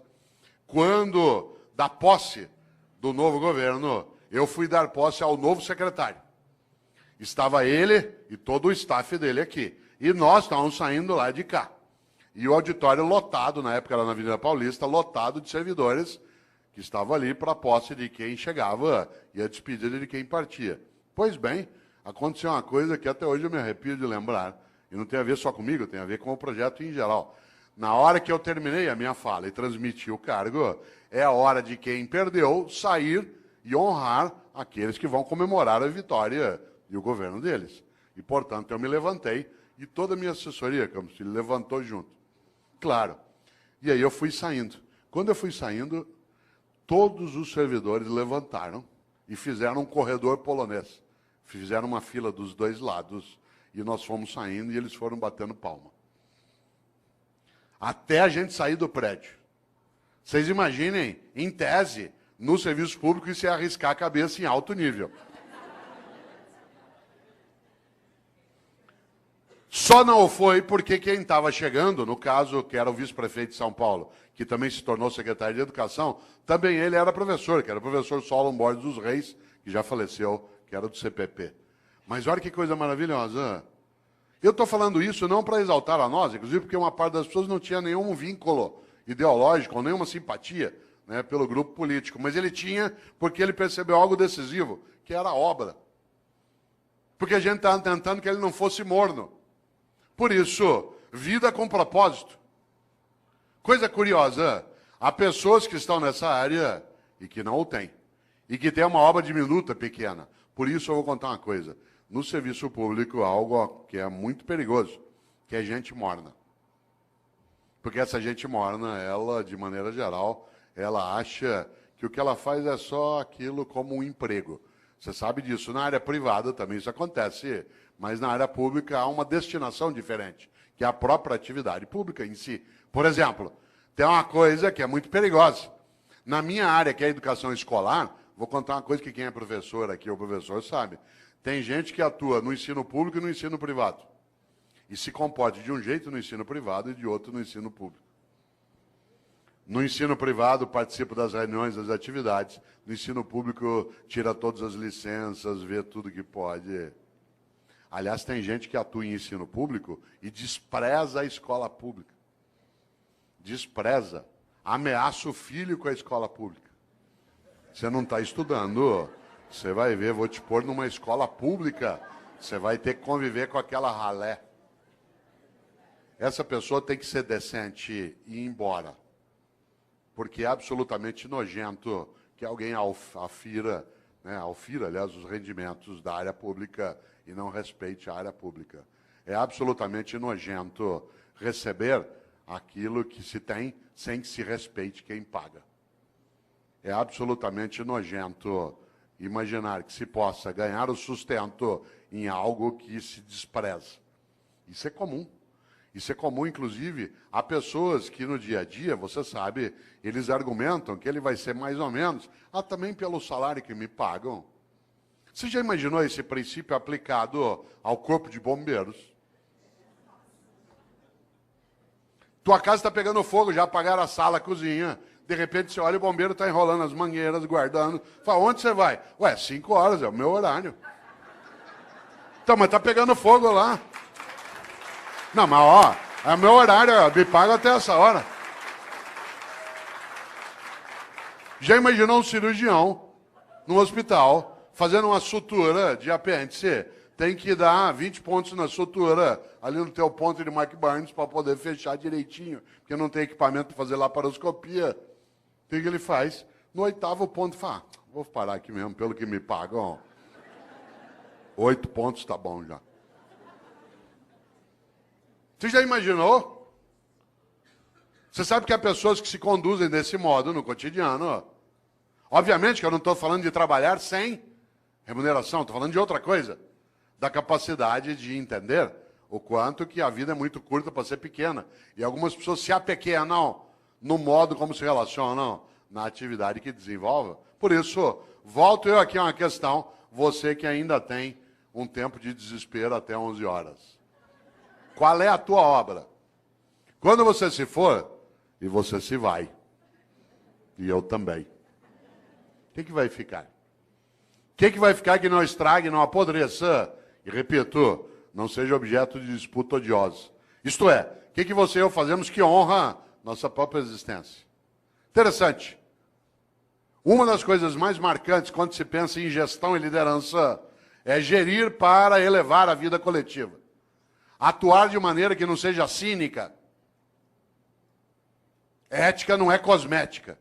Quando, da posse do novo governo, eu fui dar posse ao novo secretário. Estava ele e todo o staff dele aqui. E nós estávamos saindo lá de cá. E o auditório lotado, na época era na Avenida Paulista, lotado de servidores que estavam ali para a posse de quem chegava e a despedida de quem partia. Pois bem, aconteceu uma coisa que até hoje eu me arrepio de lembrar, e não tem a ver só comigo, tem a ver com o projeto em geral. Na hora que eu terminei a minha fala e transmiti o cargo, é a hora de quem perdeu sair e honrar aqueles que vão comemorar a vitória e o governo deles. E, portanto, eu me levantei e toda a minha assessoria, como se levantou junto. Claro. E aí eu fui saindo. Quando eu fui saindo, todos os servidores levantaram e fizeram um corredor polonês. Fizeram uma fila dos 2 lados e nós fomos saindo e eles foram batendo palma. até a gente sair do prédio. Vocês imaginem, em tese, no serviço público, isso é arriscar a cabeça em alto nível. Só não foi porque quem estava chegando, no caso, que era o vice-prefeito de São Paulo, que também se tornou secretário de Educação, também ele era professor, que era o professor Solon Borges dos Reis, que já faleceu, que era do CPP. Mas olha que coisa maravilhosa. Eu estou falando isso não para exaltar a nós, inclusive porque uma parte das pessoas não tinha nenhum vínculo ideológico, ou nenhuma simpatia, né, pelo grupo político, mas ele tinha porque ele percebeu algo decisivo, que era a obra. Porque a gente estava tentando que ele não fosse morno. Por isso, vida com propósito. Coisa curiosa, há pessoas que estão nessa área e que não o têm. E que têm uma obra diminuta, pequena. Por isso eu vou contar uma coisa. No serviço público, algo que é muito perigoso, que é gente morna. Porque essa gente morna, ela, de maneira geral, ela acha que o que ela faz é só aquilo como um emprego. Você sabe disso. Na área privada também isso acontece, mas na área pública há uma destinação diferente, que é a própria atividade pública em si. Por exemplo, tem uma coisa que é muito perigosa. Na minha área, que é a educação escolar, vou contar uma coisa que quem é professor aqui, ou professor, sabe. Tem gente que atua no ensino público e no ensino privado. E se comporta de um jeito no ensino privado e de outro no ensino público. No ensino privado, participa das reuniões, das atividades. No ensino público, tira todas as licenças, vê tudo que pode. Aliás, tem gente que atua em ensino público e despreza a escola pública. Despreza. Ameaça o filho com a escola pública. Você não está estudando, você vai ver, vou te pôr numa escola pública, você vai ter que conviver com aquela ralé. Essa pessoa tem que ser decente e ir embora. Porque é absolutamente nojento que alguém afira, aliás, os rendimentos da área pública e não respeite a área pública. É absolutamente nojento receber aquilo que se tem sem que se respeite quem paga. É absolutamente nojento imaginar que se possa ganhar o sustento em algo que se despreza. Isso é comum. Isso é comum, inclusive, a pessoas que no dia a dia, você sabe, eles argumentam que ele vai ser mais ou menos, também pelo salário que me pagam. Você já imaginou esse princípio aplicado ao corpo de bombeiros? Tua casa está pegando fogo, já apagaram a sala, a cozinha. De repente você olha, o bombeiro está enrolando as mangueiras, guardando. Fala, onde você vai? Ué, 5 horas, é o meu horário. Então, mas está pegando fogo lá. Não, mas ó, é o meu horário, me paga até essa hora. Já imaginou um cirurgião no hospital fazendo uma sutura de apêndice? Tem que dar 20 pontos na sutura, ali no teu ponto de Mark Barnes, para poder fechar direitinho, porque não tem equipamento para fazer laparoscopia. O que ele faz? No 8º ponto, fala, vou parar aqui mesmo, pelo que me pagam. 8 pontos tá bom já. Você já imaginou? Você sabe que há pessoas que se conduzem desse modo no cotidiano. Obviamente que eu não estou falando de trabalhar sem remuneração, estou falando de outra coisa. Da capacidade de entender o quanto que a vida é muito curta para ser pequena. E algumas pessoas se apequenam no modo como se relacionam na atividade que desenvolvem. Por isso, volto eu aqui a uma questão, você que ainda tem um tempo de desespero até 11 horas. Qual é a tua obra? Quando você se for, e você se vai, e eu também, o que vai ficar? O que vai ficar que não estrague, não apodreça? E repito, não seja objeto de disputa odiosa. Isto é, o que você e eu fazemos que honra nossa própria existência? Interessante. Uma das coisas mais marcantes quando se pensa em gestão e liderança é gerir para elevar a vida coletiva. Atuar de maneira que não seja cínica. Ética não é cosmética.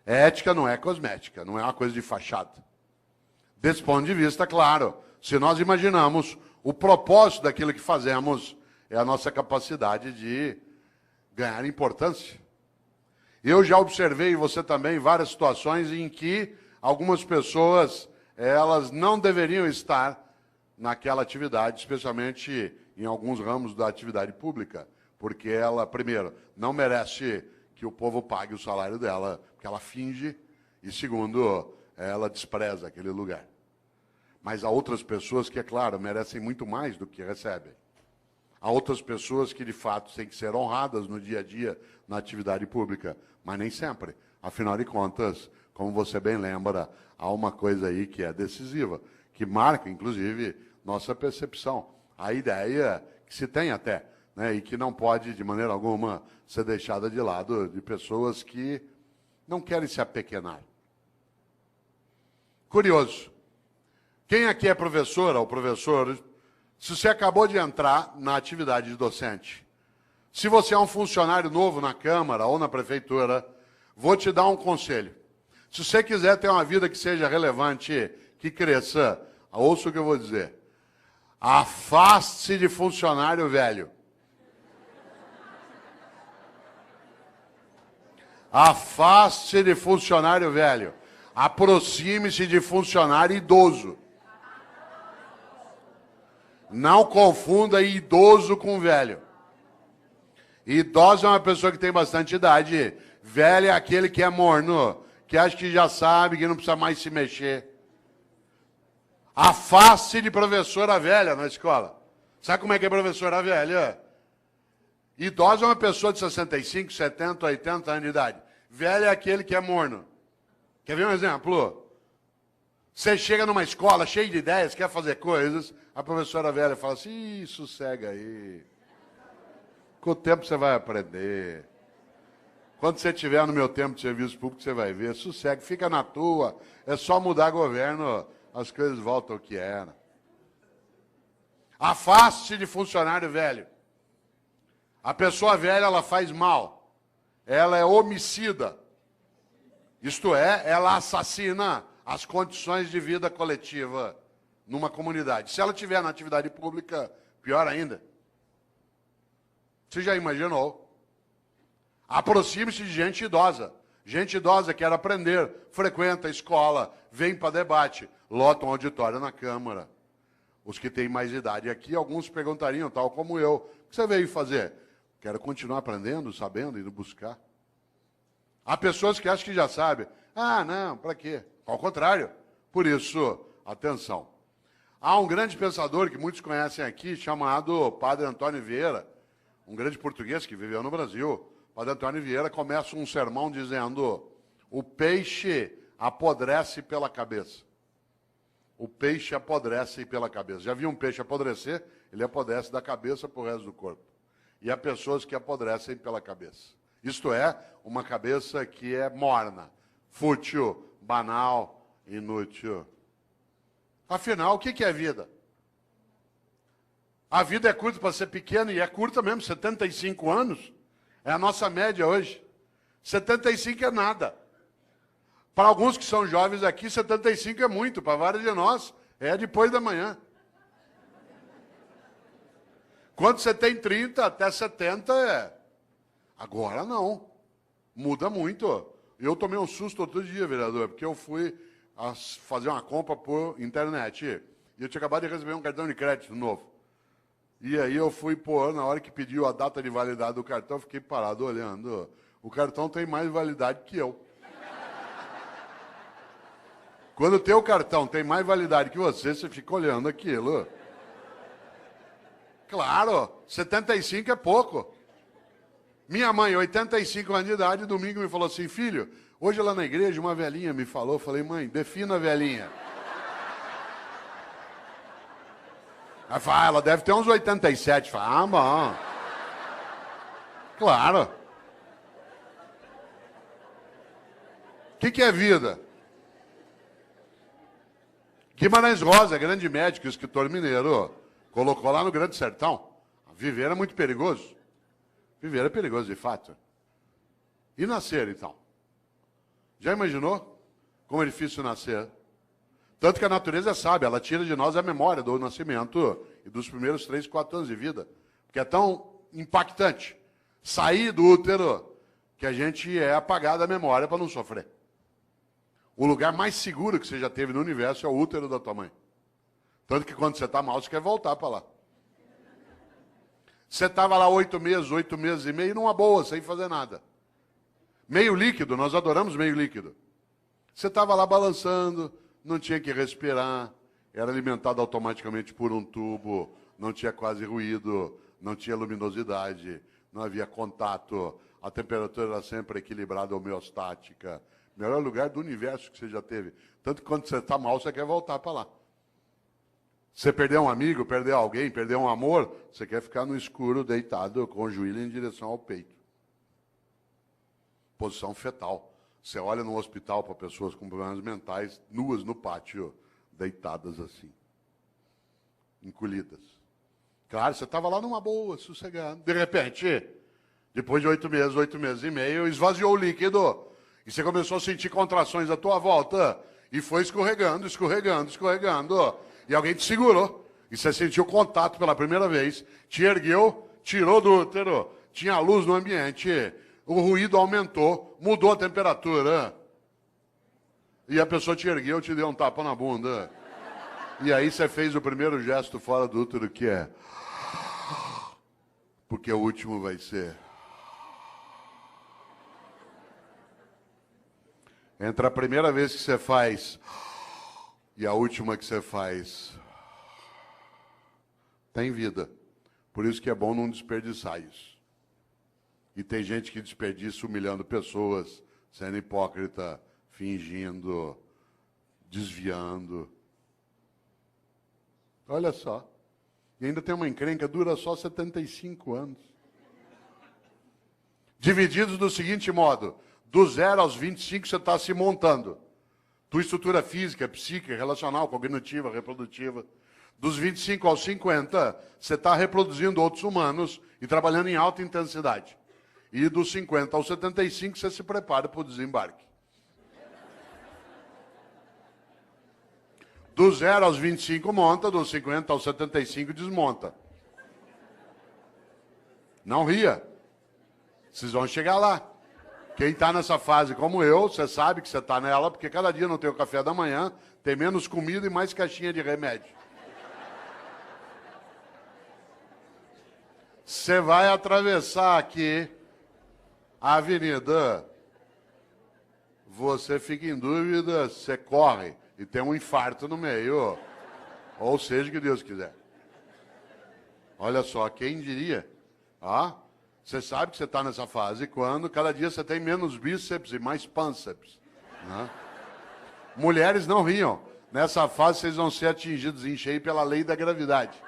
Ética não é cosmética, não é uma coisa de fachada. Desse ponto de vista, claro, se nós imaginamos o propósito daquilo que fazemos, é a nossa capacidade de ganhar importância. Eu já observei, você também, várias situações em que algumas pessoas, elas não deveriam estar naquela atividade, especialmente em alguns ramos da atividade pública. porque ela, primeiro, não merece que o povo pague o salário dela, porque ela finge, e segundo, ela despreza aquele lugar. Mas há outras pessoas que, é claro, merecem muito mais do que recebem. Há outras pessoas que, de fato, têm que ser honradas no dia a dia, na atividade pública, mas nem sempre. Afinal de contas, como você bem lembra, há uma coisa aí que é decisiva, que marca, inclusive, nossa percepção. A ideia que se tem até, né, e que não pode, de maneira alguma, ser deixada de lado de pessoas que não querem se apequenar. Curioso. Quem aqui é professora ou professor, se você acabou de entrar na atividade de docente, se você é um funcionário novo na Câmara ou na Prefeitura, vou te dar um conselho. Se você quiser ter uma vida que seja relevante, que cresça, ouça o que eu vou dizer. Afaste-se de funcionário velho. Afaste-se de funcionário velho. Aproxime-se de funcionário idoso. Não confunda idoso com velho. Idoso é uma pessoa que tem bastante idade. Velho é aquele que é morno, que acha que já sabe, que não precisa mais se mexer. Afaste de professora velha na escola. Sabe como é que é professora velha? Idoso é uma pessoa de 65, 70, 80 anos de idade. Velho é aquele que é morno. Quer ver um exemplo? Você chega numa escola cheia de ideias, quer fazer coisas, a professora velha fala assim, ih, sossega aí. Com o tempo você vai aprender. Quando você estiver no meu tempo de serviço público, você vai ver. Sossega, fica na tua. É só mudar governo, as coisas voltam ao que era. Afaste de funcionário velho. A pessoa velha, ela faz mal. Ela é homicida. Isto é, ela assassina as condições de vida coletiva numa comunidade. Se ela estiver na atividade pública, pior ainda. Você já imaginou? Aproxime-se de gente idosa. Gente idosa quer aprender, frequenta a escola, vem para debate, lota um auditório na Câmara. Os que têm mais idade aqui, alguns perguntariam, tal como eu, o que você veio fazer? Quero continuar aprendendo, sabendo, indo buscar. Há pessoas que acham que já sabem. Ah, não, para quê? Ao contrário. Por isso, atenção. Há um grande pensador que muitos conhecem aqui, chamado Padre Antônio Vieira, um grande português que viveu no Brasil. Padre Antônio Vieira começa um sermão dizendo: o peixe apodrece pela cabeça. O peixe apodrece pela cabeça. Já viu um peixe apodrecer? Ele apodrece da cabeça para o resto do corpo. E há pessoas que apodrecem pela cabeça. Isto é, uma cabeça que é morna, fútil, banal, inútil. Afinal, o que é vida? A vida é curta para ser pequena, e é curta mesmo, 75 anos. É a nossa média hoje. 75 é nada. Para alguns que são jovens aqui, 75 é muito. Para vários de nós, é depois da manhã. Quando você tem 30 até 70, é. Agora não. Muda muito. Eu tomei um susto outro dia, vereador, porque eu fui fazer uma compra por internet. E eu tinha acabado de receber um cartão de crédito novo. E aí eu fui pôr, na hora que pediu a data de validade do cartão, fiquei parado olhando. O cartão tem mais validade que eu. Quando o teu cartão tem mais validade que você fica olhando aquilo. Claro, 75 é pouco. Minha mãe, 85 anos de idade, domingo me falou assim, filho, hoje lá na igreja uma velhinha me falou, falei, mãe, defina a velhinha. Ela fala, ela deve ter uns 87. Fala, bom. Claro. O que é vida? Guimarães Rosa, grande médico, escritor mineiro, colocou lá no Grande Sertão. Viver é muito perigoso. Viver é perigoso, de fato. E nascer, então? Já imaginou como é difícil nascer? Tanto que a natureza é sábia, ela tira de nós a memória do nascimento e dos primeiros 3, 4 anos de vida. Porque é tão impactante sair do útero que a gente é apagado da memória para não sofrer. O lugar mais seguro que você já teve no universo é o útero da tua mãe. Tanto que quando você está mal, você quer voltar para lá. Você estava lá 8 meses e meio, numa boa, sem fazer nada. Meio líquido, nós adoramos meio líquido. Você estava lá balançando, não tinha que respirar, era alimentado automaticamente por um tubo, não tinha quase ruído, não tinha luminosidade, não havia contato, a temperatura era sempre equilibrada, homeostática. Melhor lugar do universo que você já teve. Tanto que quando você está mal, você quer voltar para lá. Você perdeu um amigo, perdeu alguém, perdeu um amor, você quer ficar no escuro, deitado, com o joelho em direção ao peito. Posição fetal. Você olha no hospital para pessoas com problemas mentais, nuas no pátio, deitadas assim, encolhidas. Claro, você estava lá numa boa, sossegado. De repente, depois de 8 meses e meio, esvaziou o líquido. E você começou a sentir contrações à tua volta. E foi escorregando, escorregando, escorregando. E alguém te segurou. E você sentiu contato pela primeira vez. Te ergueu, tirou do útero. Tinha luz no ambiente. O ruído aumentou, mudou a temperatura. E a pessoa te ergueu, te deu um tapa na bunda. E aí você fez o primeiro gesto fora do útero, que é... Porque o último vai ser... Entre a primeira vez que você faz e a última que você faz, tem vida. Por isso que é bom não desperdiçar isso. E tem gente que desperdiça humilhando pessoas, sendo hipócrita, fingindo, desviando. Olha só. E ainda tem uma encrenca, dura só 75 anos. Divididos do seguinte modo: do 0 aos 25 você está se montando. Tua estrutura física, psíquica, relacional, cognitiva, reprodutiva. Dos 25 aos 50, você está reproduzindo outros humanos e trabalhando em alta intensidade. E dos 50 aos 75, você se prepara para o desembarque. Do 0 aos 25 monta, dos 50 aos 75 desmonta. Não ria. Vocês vão chegar lá. Quem está nessa fase como eu, você sabe que você está nela, porque cada dia não tem o café da manhã, tem menos comida e mais caixinha de remédio. Você vai atravessar aqui a avenida, você fica em dúvida, você corre e tem um infarto no meio, ou seja, que Deus quiser. Olha só, quem diria? Você sabe que você está nessa fase quando cada dia você tem menos bíceps e mais pânceps. Né? Mulheres não riam. Nessa fase vocês vão ser atingidos em cheio pela lei da gravidade.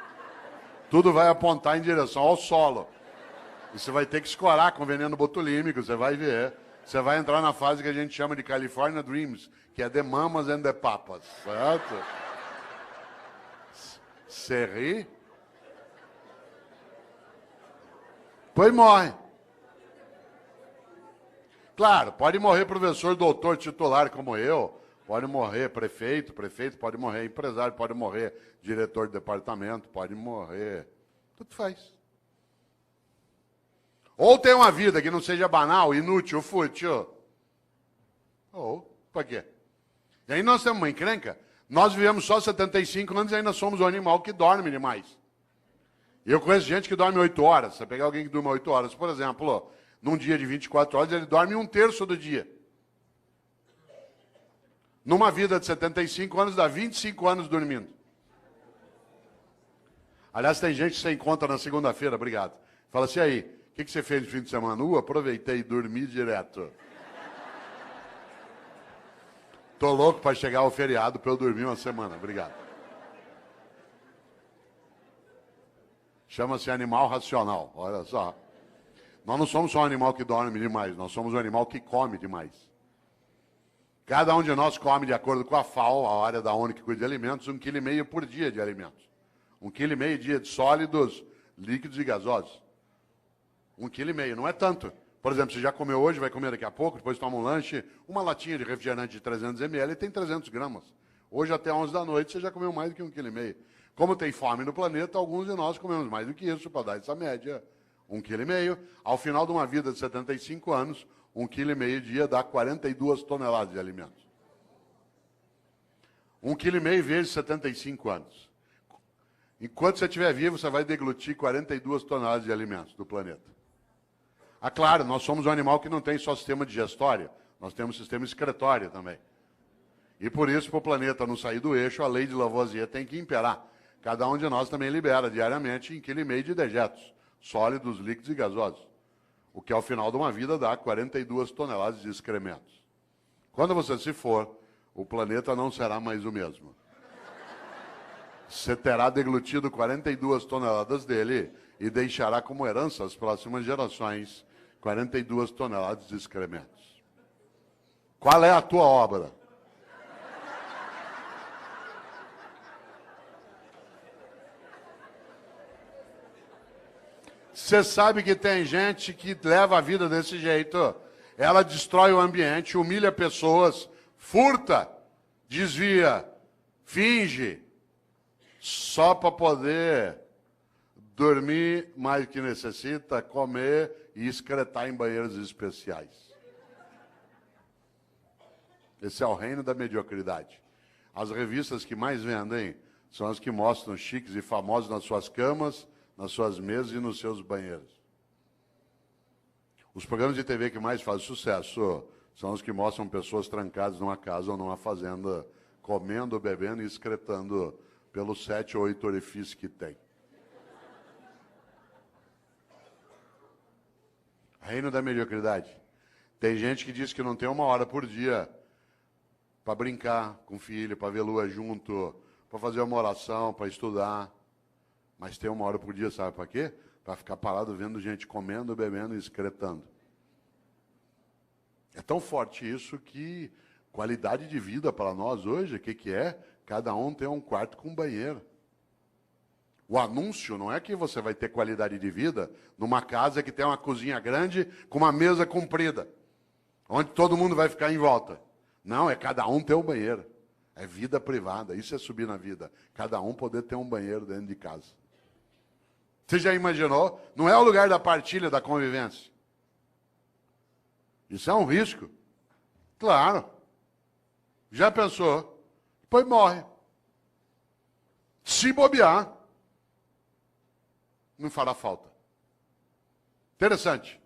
Tudo vai apontar em direção ao solo. E você vai ter que escorar com veneno botulímico, você vai ver. Você vai entrar na fase que a gente chama de California Dreams, que é The Mamas and the Papas, certo? Você ri? Pois morre. Claro, pode morrer professor, doutor, titular como eu, pode morrer prefeito pode morrer empresário, pode morrer diretor de departamento, pode morrer, tudo faz. Ou tem uma vida que não seja banal, inútil, fútil. Ou, por quê? E aí nós temos uma encrenca, nós vivemos só 75 anos e ainda somos um animal que dorme demais. Eu conheço gente que dorme 8 horas. Você pegar alguém que dorme 8 horas, por exemplo, num dia de 24 horas, ele dorme 1/3 do dia. Numa vida de 75 anos, dá 25 anos dormindo. Aliás, tem gente que você encontra na segunda-feira, obrigado. Fala assim, aí, o que você fez no fim de semana? Aproveitei e dormi direto. Tô louco para chegar ao feriado para eu dormir uma semana, obrigado. Chama-se animal racional, olha só. Nós não somos só um animal que dorme demais, nós somos um animal que come demais. Cada um de nós come, de acordo com a FAO, a área da ONU que cuida de alimentos, 1,5 kg por dia de alimentos. 1,5 kg dia de sólidos, líquidos e gasosos. 1,5 kg, não é tanto. Por exemplo, você já comeu hoje, vai comer daqui a pouco, depois toma um lanche, uma latinha de refrigerante de 300 ml tem 300 gramas. Hoje até 11 da noite você já comeu mais do que 1,5 kg. Como tem fome no planeta, alguns de nós comemos mais do que isso, para dar essa média. 1,5 kg. Ao final de uma vida de 75 anos, 1,5 kg dia dá 42 toneladas de alimentos. 1,5 kg vezes 75 anos. Enquanto você estiver vivo, você vai deglutir 42 toneladas de alimentos do planeta. Ah, claro, nós somos um animal que não tem só sistema digestório, nós temos sistema excretório também. E por isso, para o planeta não sair do eixo, a lei de Lavoisier tem que imperar. Cada um de nós também libera diariamente 1,5 kg de dejetos, sólidos, líquidos e gasosos. O que ao final de uma vida dá 42 toneladas de excrementos. Quando você se for, o planeta não será mais o mesmo. Você terá deglutido 42 toneladas dele e deixará como herança às próximas gerações 42 toneladas de excrementos. Qual é a tua obra? Você sabe que tem gente que leva a vida desse jeito. Ela destrói o ambiente, humilha pessoas, furta, desvia, finge, só para poder dormir mais que necessita, comer e excretar em banheiros especiais. Esse é o reino da mediocridade. As revistas que mais vendem são as que mostram chiques e famosos nas suas camas, nas suas mesas e nos seus banheiros. Os programas de TV que mais fazem sucesso são os que mostram pessoas trancadas numa casa ou numa fazenda, comendo, bebendo e excretando pelos 7 ou 8 orifícios que tem. Reino da mediocridade. Tem gente que diz que não tem 1 hora por dia para brincar com o filho, para ver lua junto, para fazer uma oração, para estudar. Mas tem 1 hora por dia, sabe para quê? Para ficar parado vendo gente comendo, bebendo e excretando. É tão forte isso que qualidade de vida para nós hoje, o que é? Cada um tem um quarto com banheiro. O anúncio não é que você vai ter qualidade de vida numa casa que tem uma cozinha grande com uma mesa comprida, onde todo mundo vai ficar em volta. Não, é cada um ter um banheiro. É vida privada, isso é subir na vida. Cada um poder ter um banheiro dentro de casa. Você já imaginou? Não é o lugar da partilha, da convivência. Isso é um risco. Claro. Já pensou? Depois morre. Se bobear, não fará falta. Interessante.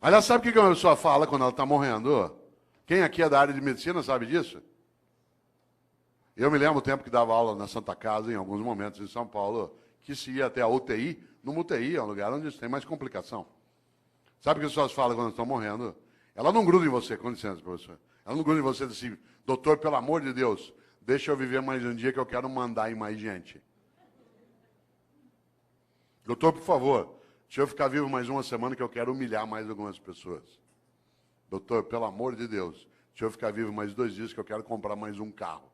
Aliás, sabe o que uma pessoa fala quando ela está morrendo? Quem aqui é da área de medicina sabe disso? Eu me lembro o tempo que dava aula na Santa Casa, em alguns momentos em São Paulo, que se ia até a UTI. Numa UTI é um lugar onde tem mais complicação. Sabe o que as pessoas falam quando estão morrendo? Ela não gruda em você, com licença, professor. Ela não gruda em você e diz assim, doutor, pelo amor de Deus, deixa eu viver mais um dia que eu quero mandar em mais gente. Doutor, por favor, deixa eu ficar vivo mais 1 semana que eu quero humilhar mais algumas pessoas. Doutor, pelo amor de Deus, deixa eu ficar vivo mais 2 dias que eu quero comprar mais um carro.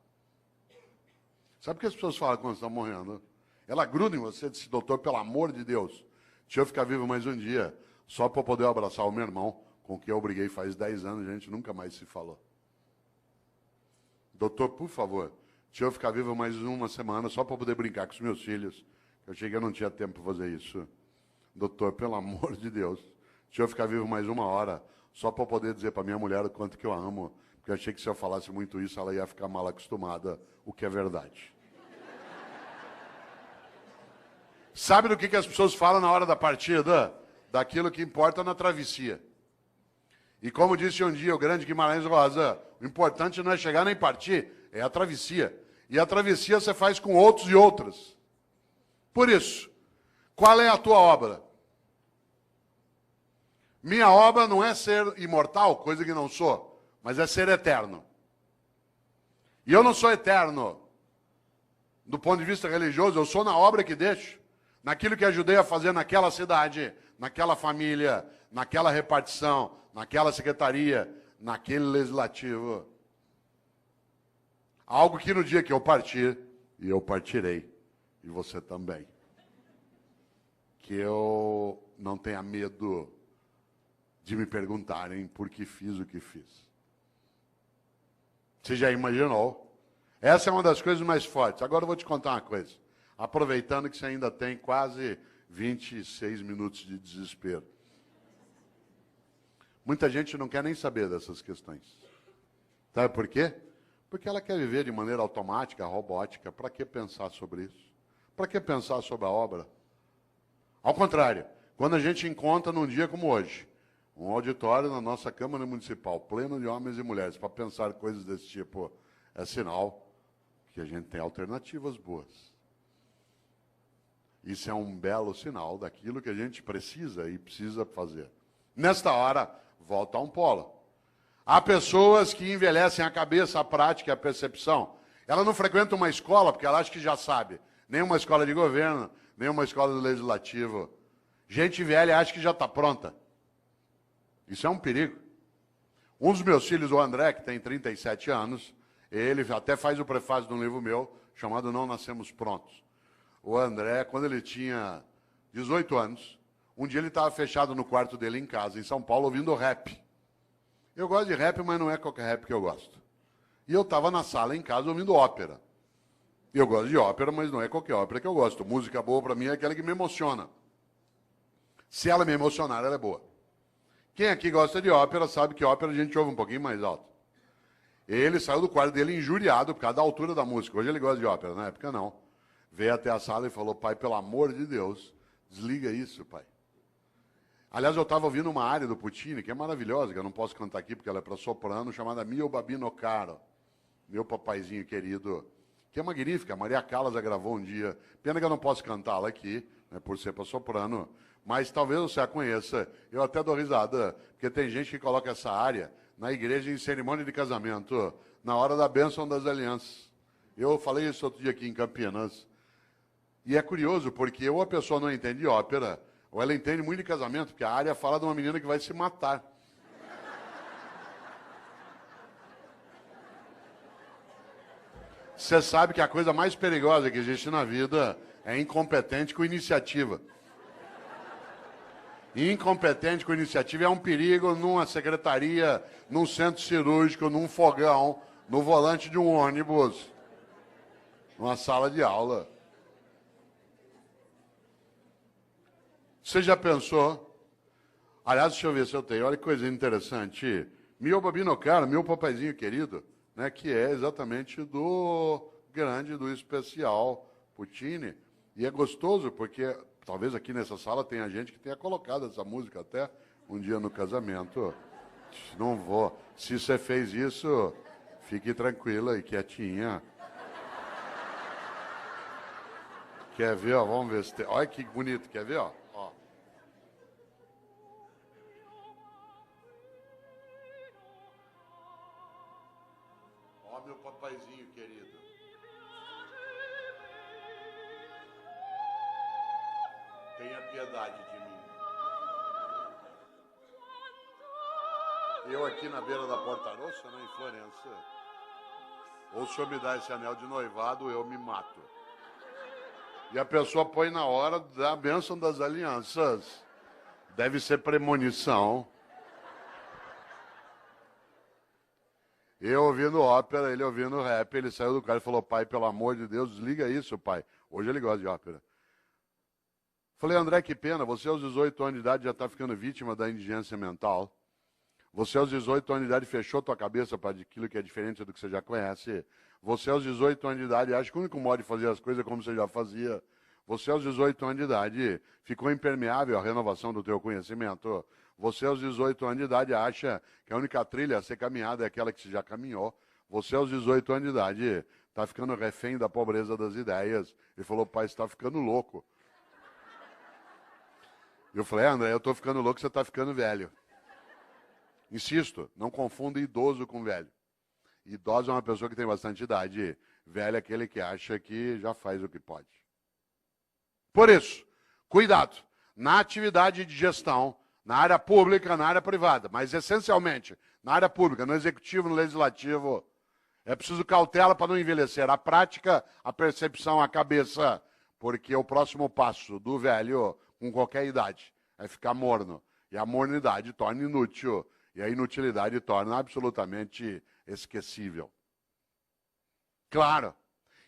Sabe o que as pessoas falam quando estão morrendo? Ela gruda em você e diz, doutor, pelo amor de Deus, deixa eu ficar vivo mais um dia, só para poder abraçar o meu irmão, com quem eu briguei faz 10 anos, a gente nunca mais se falou. Doutor, por favor, deixa eu ficar vivo mais 1 semana, só para poder brincar com os meus filhos. Eu achei que eu não tinha tempo para fazer isso. Doutor, pelo amor de Deus, deixa eu ficar vivo mais 1 hora, só para poder dizer para minha mulher o quanto que eu amo, porque eu achei que se eu falasse muito isso, ela ia ficar mal acostumada, o que é verdade. Sabe do que as pessoas falam na hora da partida? Daquilo que importa na travessia. E como disse um dia o grande Guimarães Rosa, o importante não é chegar nem partir, é a travessia. E a travessia você faz com outros e outras. Por isso, qual é a tua obra? Minha obra não é ser imortal, coisa que não sou, mas é ser eterno. E eu não sou eterno do ponto de vista religioso, eu sou na obra que deixo, naquilo que ajudei a fazer naquela cidade, naquela família, naquela repartição, naquela secretaria, naquele legislativo. Algo que no dia que eu partir, e eu partirei, e você também, que eu não tenha medo de me perguntarem por que fiz o que fiz. Você já imaginou? Essa é uma das coisas mais fortes. Agora eu vou te contar uma coisa. Aproveitando que você ainda tem quase 26 minutos de desespero. Muita gente não quer nem saber dessas questões. Sabe por quê? Porque ela quer viver de maneira automática, robótica. Para que pensar sobre isso? Para que pensar sobre a obra? Ao contrário, quando a gente encontra num dia como hoje, um auditório na nossa Câmara Municipal, pleno de homens e mulheres, para pensar coisas desse tipo, é sinal que a gente tem alternativas boas. Isso é um belo sinal daquilo que a gente precisa e precisa fazer. Nesta hora, volta a um polo. Há pessoas que envelhecem a cabeça, a prática e a percepção. Ela não frequenta uma escola porque ela acha que já sabe. Nem uma escola de governo, nem uma escola do legislativo. Gente velha acha que já está pronta. Isso é um perigo. Um dos meus filhos, o André, que tem 37 anos, ele até faz o prefácio de um livro meu, chamado Não Nascemos Prontos. O André, quando ele tinha 18 anos, um dia ele estava fechado no quarto dele em casa, em São Paulo, ouvindo rap. Eu gosto de rap, mas não é qualquer rap que eu gosto. E eu estava na sala em casa ouvindo ópera. Eu gosto de ópera, mas não é qualquer ópera que eu gosto. Música boa para mim é aquela que me emociona. Se ela me emocionar, ela é boa. Quem aqui gosta de ópera sabe que ópera a gente ouve um pouquinho mais alto. Ele saiu do quarto dele injuriado por causa da altura da música. Hoje ele gosta de ópera, na época não. Veio até a sala e falou, pai, pelo amor de Deus, desliga isso, pai. Aliás, eu estava ouvindo uma área do Puccini, que é maravilhosa, que eu não posso cantar aqui porque ela é para soprano, chamada Mio Babino Caro, meu papaizinho querido, que é magnífica. A Maria Callas a gravou um dia. Pena que eu não posso cantá-la aqui, né, por ser para soprano, mas talvez você a conheça. Eu até dou risada, porque tem gente que coloca essa área na igreja em cerimônia de casamento, na hora da bênção das alianças. Eu falei isso outro dia aqui em Campinas. E é curioso, porque ou a pessoa não entende de ópera, ou ela entende muito de casamento, porque a área fala de uma menina que vai se matar. Você sabe que a coisa mais perigosa que existe na vida é incompetente com iniciativa. E incompetente com iniciativa é um perigo numa secretaria, num centro cirúrgico, num fogão, no volante de um ônibus, numa sala de aula. Você já pensou? Aliás, deixa eu ver se eu tenho. Olha que coisa interessante. Mio Babino Caro, meu papaizinho querido, né, que é exatamente do grande, do especial Puccini. E é gostoso porque talvez aqui nessa sala tenha gente que tenha colocado essa música até um dia no casamento. Não vou. Se você fez isso, fique tranquila e quietinha. Quer ver? Ó, vamos ver se tem. Olha que bonito. Quer ver? Ó. Ó, meu papaizinho querido. Tenha piedade de mim. Eu aqui na beira da Porta Rossa, né, em Florença. Ou se o senhor me dá esse anel de noivado, eu me mato. E a pessoa põe na hora da bênção das alianças. Deve ser premonição. Eu ouvindo ópera, ele ouvindo rap, ele saiu do carro e falou, pai, pelo amor de Deus, desliga isso, pai. Hoje ele gosta de ópera. Falei, André, que pena, você aos 18 anos de idade já está ficando vítima da indigência mental. Você aos 18 anos de idade fechou tua cabeça para aquilo que é diferente do que você já conhece. Você aos 18 anos de idade acha que o único modo de fazer as coisas é como você já fazia. Você aos 18 anos de idade ficou impermeável à renovação do teu conhecimento. Você aos 18 anos de idade acha que a única trilha a ser caminhada é aquela que você já caminhou. Você aos 18 anos de idade está ficando refém da pobreza das ideias. Ele falou, pai, você está ficando louco. Eu falei, André, eu estou ficando louco, você está ficando velho. Insisto, não confunda idoso com velho. Idoso é uma pessoa que tem bastante idade. Velho é aquele que acha que já faz o que pode. Por isso, cuidado na atividade de gestão, na área pública, na área privada, mas essencialmente na área pública, no executivo, no legislativo. É preciso cautela para não envelhecer. A prática, a percepção, a cabeça, porque o próximo passo do velho, com qualquer idade, é ficar morno. E a mornidade torna inútil. E a inutilidade torna absolutamente esquecível. Claro,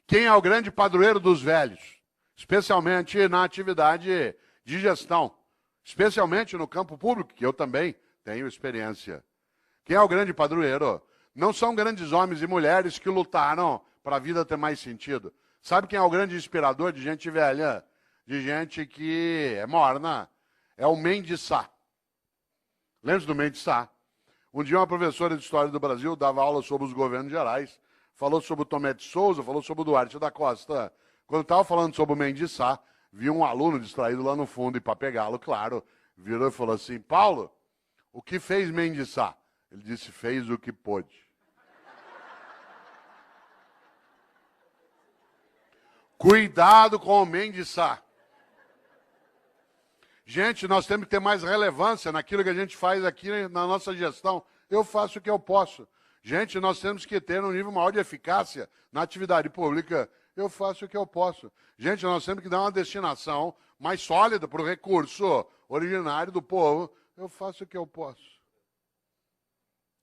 quem é o grande padroeiro dos velhos? Especialmente na atividade de gestão. Especialmente no campo público, que eu também tenho experiência. Quem é o grande padroeiro? Não são grandes homens e mulheres que lutaram para a vida ter mais sentido. Sabe quem é o grande inspirador de gente velha? De gente que é morna? É o Mendes Sá. Lembra do Mendes Sá? Um dia uma professora de História do Brasil dava aula sobre os governos gerais, falou sobre o Tomé de Souza, falou sobre o Duarte da Costa. Quando estava falando sobre o Mendes Sá, viu um aluno distraído lá no fundo e para pegá-lo, claro, virou e falou assim, Paulo, o que fez Mendes Sá? Ele disse, fez o que pôde. Cuidado com o Mendes Sá. Gente, nós temos que ter mais relevância naquilo que a gente faz aqui na nossa gestão. Eu faço o que eu posso. Gente, nós temos que ter um nível maior de eficácia na atividade pública. Eu faço o que eu posso. Gente, nós temos que dar uma destinação mais sólida para o recurso originário do povo. Eu faço o que eu posso.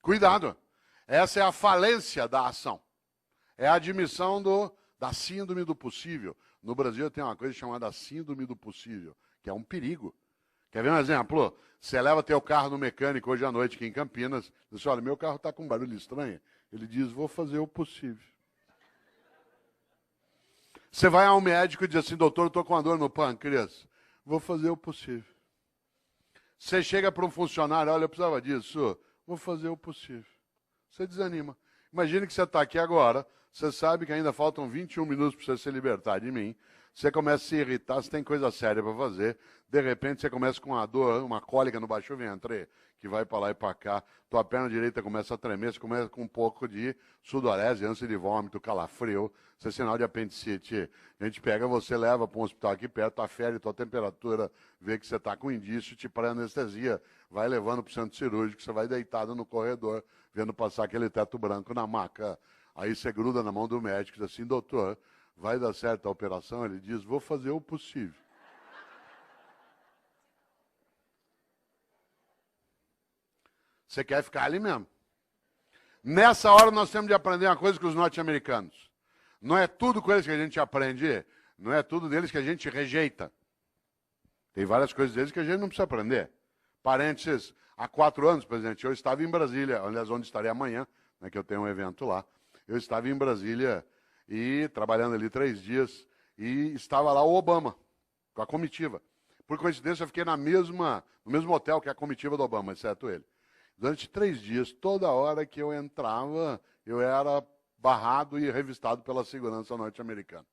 Cuidado. Essa é a falência da ação. É a admissão da síndrome do possível. No Brasil tem uma coisa chamada síndrome do possível, que é um perigo. Quer ver um exemplo? Você leva teu carro no mecânico hoje à noite aqui em Campinas, diz, olha, meu carro está com um barulho estranho. Ele diz, vou fazer o possível. Você vai ao médico e diz assim, doutor, eu estou com uma dor no pâncreas. Vou fazer o possível. Você chega para um funcionário, olha, eu precisava disso. Vou fazer o possível. Você desanima. Imagine que você está aqui agora, você sabe que ainda faltam 21 minutos para você se libertar de mim. Você começa a se irritar, você tem coisa séria para fazer. De repente, você começa com uma dor, uma cólica no baixo ventre, que vai para lá e para cá. Tua perna direita começa a tremer, você começa com um pouco de sudorese, ânsia de vômito, calafrio. Isso é sinal de apendicite. A gente pega você, leva para um hospital aqui perto, afere tua temperatura, vê que você está com indício, te pré-anestesia. Vai levando para o centro cirúrgico, você vai deitado no corredor, vendo passar aquele teto branco na maca. Aí você gruda na mão do médico e diz assim, doutor, vai dar certo a operação? Ele diz, vou fazer o possível. Você quer ficar ali mesmo. Nessa hora nós temos de aprender uma coisa com os norte-americanos. Não é tudo com eles que a gente aprende, não é tudo deles que a gente rejeita. Tem várias coisas deles que a gente não precisa aprender. Parênteses, há 4 anos, presidente, eu estava em Brasília, aliás, onde estarei amanhã, né, que eu tenho um evento lá. Eu estava em Brasília e trabalhando ali 3 dias e estava lá o Obama, com a comitiva. Por coincidência, eu fiquei no mesmo hotel que a comitiva do Obama, exceto ele. Durante 3 dias, toda hora que eu entrava, eu era barrado e revistado pela segurança norte-americana.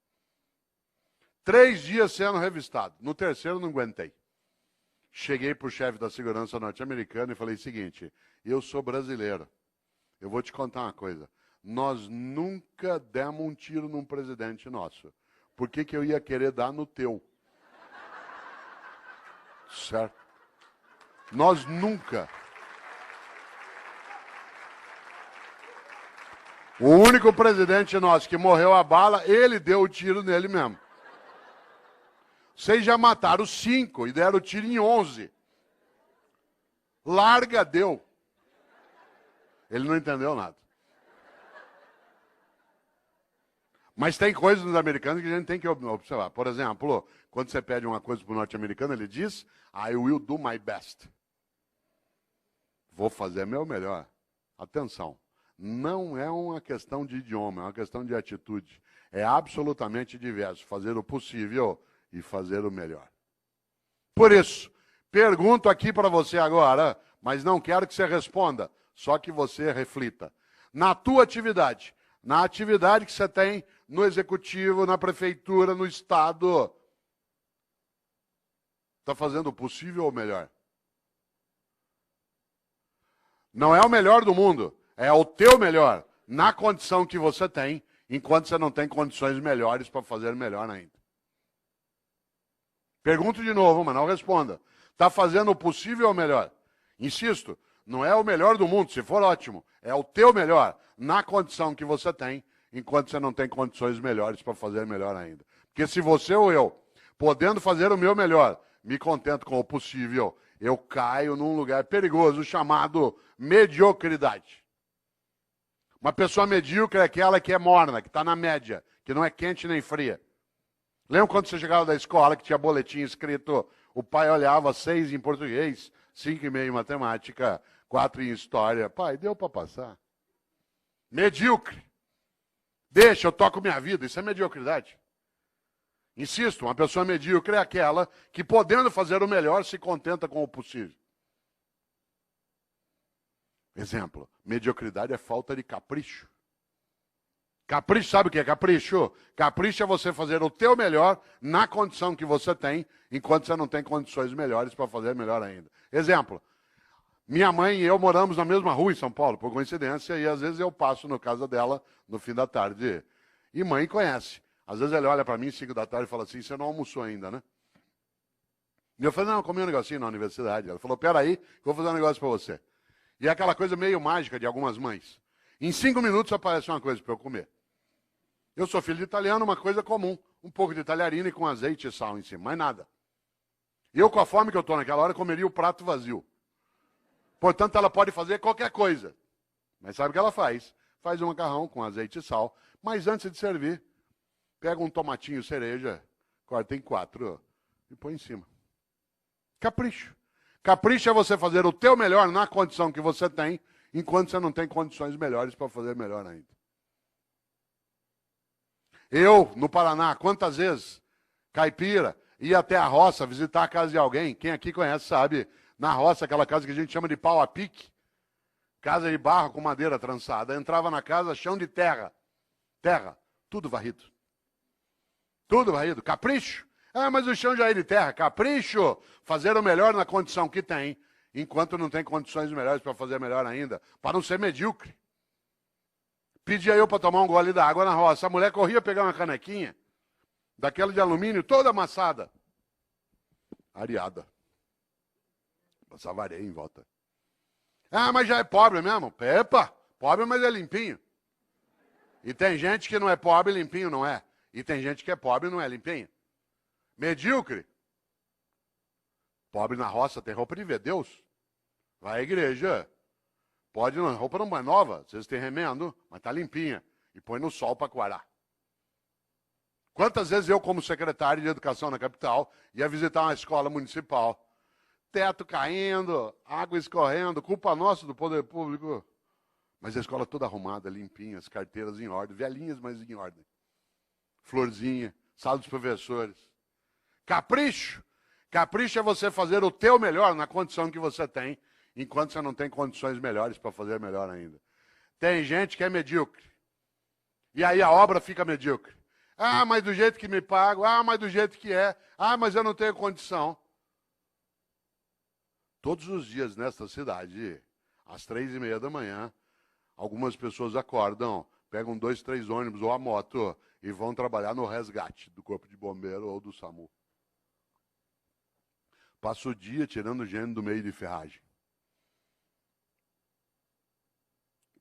3 dias sendo revistado. No terceiro, não aguentei. Cheguei para o chefe da segurança norte-americana e falei o seguinte, eu sou brasileiro. Eu vou te contar uma coisa. Nós nunca demos um tiro num presidente nosso. Por que eu ia querer dar no teu? Certo? Nós nunca. O único presidente nosso que morreu a bala, ele deu o tiro nele mesmo. Vocês já mataram 5 e deram o tiro em 11. Larga, deu. Ele não entendeu nada. Mas tem coisas nos americanos que a gente tem que observar. Por exemplo, quando você pede uma coisa para o norte-americano, ele diz, I will do my best. Vou fazer meu melhor. Atenção. Não é uma questão de idioma, é uma questão de atitude. É absolutamente diverso. Fazer o possível e fazer o melhor. Por isso, pergunto aqui para você agora, mas não quero que você responda, só que você reflita. Na tua atividade, na atividade que você tem no executivo, na prefeitura, no estado, está fazendo o possível ou o melhor? Não é o melhor do mundo, é o teu melhor, na condição que você tem, enquanto você não tem condições melhores para fazer melhor ainda. Pergunto de novo, mas não responda. Está fazendo o possível ou o melhor? Insisto, não é o melhor do mundo, se for ótimo, é o teu melhor, na condição que você tem, enquanto você não tem condições melhores para fazer melhor ainda. Porque se você ou eu, podendo fazer o meu melhor, me contento com o possível, eu caio num lugar perigoso chamado mediocridade. Uma pessoa medíocre é aquela que é morna, que está na média, que não é quente nem fria. Lembra quando você chegava da escola que tinha boletim escrito, o pai olhava 6 em português, 5,5 em matemática, 4 em história. Pai, deu para passar. Medíocre. Deixa, eu toco minha vida. Isso é mediocridade. Insisto, uma pessoa medíocre é aquela que, podendo fazer o melhor, se contenta com o possível. Exemplo, mediocridade é falta de capricho. Capricho, sabe o que é capricho? Capricho é você fazer o teu melhor na condição que você tem, enquanto você não tem condições melhores para fazer melhor ainda. Exemplo, minha mãe e eu moramos na mesma rua em São Paulo, por coincidência, e às vezes eu passo na casa dela no fim da tarde. E mãe conhece. Às vezes ele olha para mim, 5 da tarde, e fala assim, você não almoçou ainda, né? E eu falei, não, eu comi um negocinho na universidade. Ela falou, peraí, que eu vou fazer um negócio para você. E é aquela coisa meio mágica de algumas mães. Em 5 minutos aparece uma coisa para eu comer. Eu sou filho de italiano, uma coisa comum. Um pouco de talharina com azeite e sal em cima, mais nada. Eu, com a fome que eu estou naquela hora, comeria o prato vazio. Portanto, ela pode fazer qualquer coisa. Mas sabe o que ela faz? Faz um macarrão com azeite e sal. Mas antes de servir, pega um tomatinho cereja, corta em 4 e põe em cima. Capricho. Capricho é você fazer o teu melhor na condição que você tem, enquanto você não tem condições melhores para fazer melhor ainda. Eu, no Paraná, quantas vezes, caipira, ia até a roça visitar a casa de alguém, quem aqui conhece sabe, na roça, aquela casa que a gente chama de pau a pique, casa de barro com madeira trançada, entrava na casa, chão de terra, tudo varrido. Tudo varrido, capricho. Ah, mas o chão já é de terra, capricho. Fazer o melhor na condição que tem, enquanto não tem condições melhores para fazer melhor ainda, para não ser medíocre. Pedia eu para tomar um gole d'água na roça. A mulher corria pegar uma canequinha, daquela de alumínio, toda amassada. Areada. Passava areia em volta. Ah, mas já é pobre mesmo. Epa, pobre, mas é limpinho. E tem gente que não é pobre, limpinho não é. E tem gente que é pobre e não é limpinho. Medíocre. Pobre na roça tem roupa de ver Deus. Vai à igreja. Pode, a roupa não é nova, vocês têm remendo, mas está limpinha. E põe no sol para coarar. Quantas vezes eu, como secretário de educação na capital, ia visitar uma escola municipal. Teto caindo, água escorrendo, culpa nossa do poder público. Mas a escola toda arrumada, limpinha, as carteiras em ordem, velhinhas, mas em ordem. Florzinha, sala dos professores. Capricho. Capricho é você fazer o teu melhor na condição que você tem, enquanto você não tem condições melhores para fazer melhor ainda. Tem gente que é medíocre. E aí a obra fica medíocre. Ah, mas do jeito que me pago. Ah, mas do jeito que é. Ah, mas eu não tenho condição. Todos os dias nesta cidade, às 3:30 da manhã, algumas pessoas acordam, pegam 2, 3 ônibus ou a moto e vão trabalhar no resgate do Corpo de Bombeiro ou do SAMU. Passa o dia tirando gente do meio de ferragem.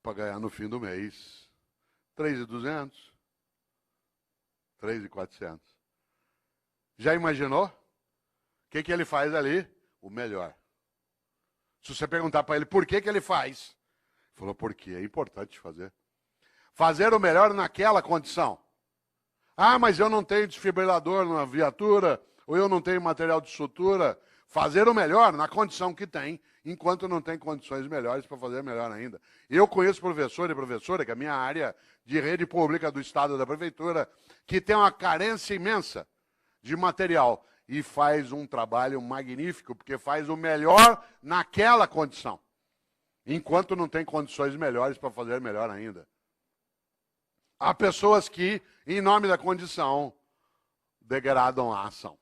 Para ganhar no fim do mês 3.200, 3.400. Já imaginou? O que ele faz ali? O melhor. Se você perguntar para ele por que ele faz, ele falou, porque é importante fazer. Fazer o melhor naquela condição. Ah, mas eu não tenho desfibrilador na viatura, ou eu não tenho material de sutura. Fazer o melhor na condição que tem, enquanto não tem condições melhores para fazer melhor ainda. Eu conheço professor e professora, que é a minha área de rede pública do Estado da Prefeitura, que tem uma carência imensa de material e faz um trabalho magnífico, porque faz o melhor naquela condição, enquanto não tem condições melhores para fazer melhor ainda. Há pessoas que, em nome da condição, degradam a ação,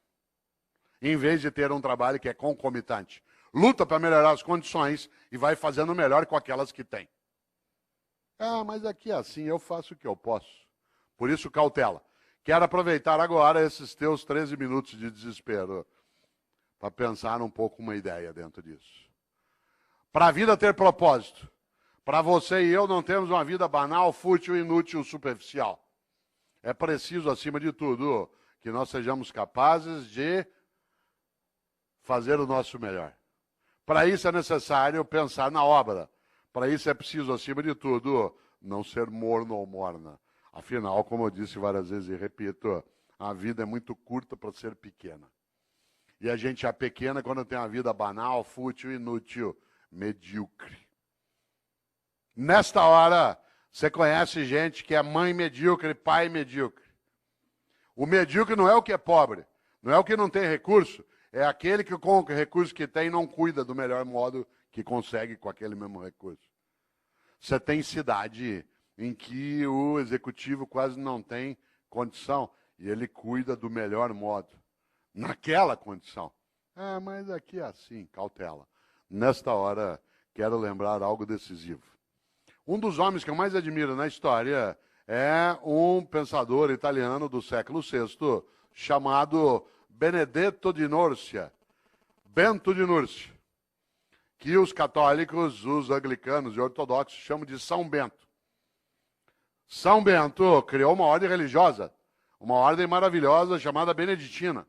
em vez de ter um trabalho que é concomitante. Luta para melhorar as condições e vai fazendo melhor com aquelas que tem. Ah, mas aqui é assim, eu faço o que eu posso. Por isso, cautela. Quero aproveitar agora esses teus 13 minutos de desespero para pensar um pouco uma ideia dentro disso. Para a vida ter propósito, para você e eu não termos uma vida banal, fútil, inútil, superficial. É preciso, acima de tudo, que nós sejamos capazes de fazer o nosso melhor. Para isso é necessário pensar na obra. Para isso é preciso, acima de tudo, não ser morno ou morna. Afinal, como eu disse várias vezes e repito, a vida é muito curta para ser pequena. E a gente é pequena quando tem uma vida banal, fútil, inútil, medíocre. Nesta hora, Você conhece gente que é mãe medíocre, pai medíocre. O medíocre não é o que é pobre, não é o que não tem recurso, é aquele que com o recurso que tem não cuida do melhor modo que consegue com aquele mesmo recurso. Você tem cidade em que o executivo quase não tem condição e ele cuida do melhor modo, naquela condição. Ah, mas aqui é assim, cautela. Nesta hora, quero lembrar algo decisivo. Um dos homens que eu mais admiro na história é um pensador italiano do século VI, chamado Benedetto di Nursia, Bento de Núrcia, que os católicos, os anglicanos e ortodoxos chamam de São Bento. São Bento criou uma ordem religiosa, uma ordem maravilhosa chamada beneditina,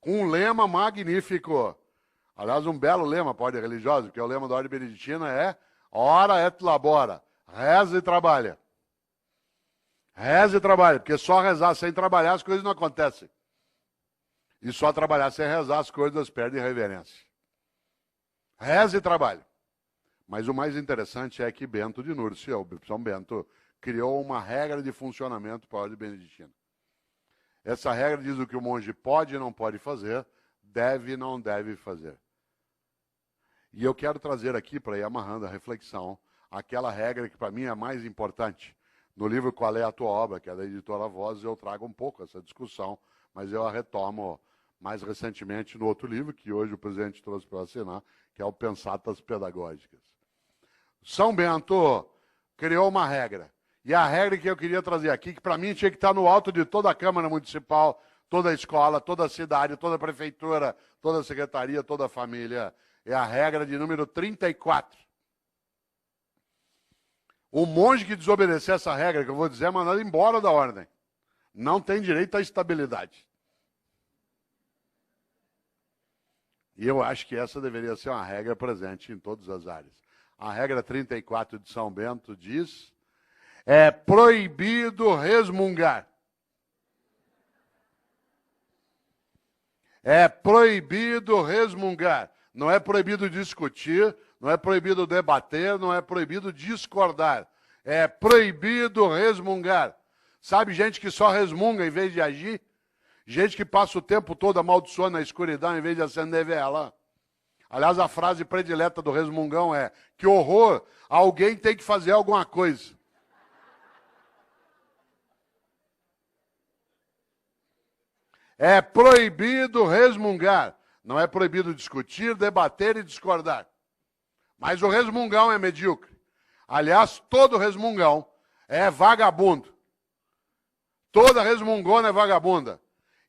com um lema magnífico. Aliás, um belo lema para a ordem religiosa, porque o lema da ordem beneditina é ora et labora, reza e trabalha. Reza e trabalha, porque só rezar sem trabalhar as coisas não acontecem. E só trabalhar sem rezar as coisas perdem reverência. Reza e trabalha. Mas o mais interessante é que Bento de Núrcia, o São Bento, criou uma regra de funcionamento para a ordem beneditina. Essa regra diz o que o monge pode e não pode fazer, deve e não deve fazer. E eu quero trazer aqui, para ir amarrando a reflexão, aquela regra que para mim é a mais importante. No livro Qual é a Tua Obra, que é da editora Voz, eu trago um pouco essa discussão, mas eu a retomo mais recentemente no outro livro, que hoje o presidente trouxe para assinar, que é o Pensatas Pedagógicas. São Bento criou uma regra. E a regra que eu queria trazer aqui, que para mim tinha que estar no alto de toda a Câmara Municipal, toda a escola, toda a cidade, toda a prefeitura, toda a secretaria, toda a família, é a regra de número 34. O monge que desobedecer essa regra, que eu vou dizer, é mandado embora da ordem. Não tem direito à estabilidade. E eu acho que essa deveria ser uma regra presente em todas as áreas. A regra 34 de São Bento diz: é proibido resmungar. É proibido resmungar. Não é proibido discutir, não é proibido debater, não é proibido discordar. É proibido resmungar. Sabe gente que só resmunga em vez de agir? Gente que passa o tempo todo amaldiçoando na escuridão em vez de acender vela. Aliás, a frase predileta do resmungão é: que horror, alguém tem que fazer alguma coisa. É proibido resmungar. Não é proibido discutir, debater e discordar. Mas o resmungão é medíocre. Aliás, todo resmungão é vagabundo. Toda resmungona é vagabunda.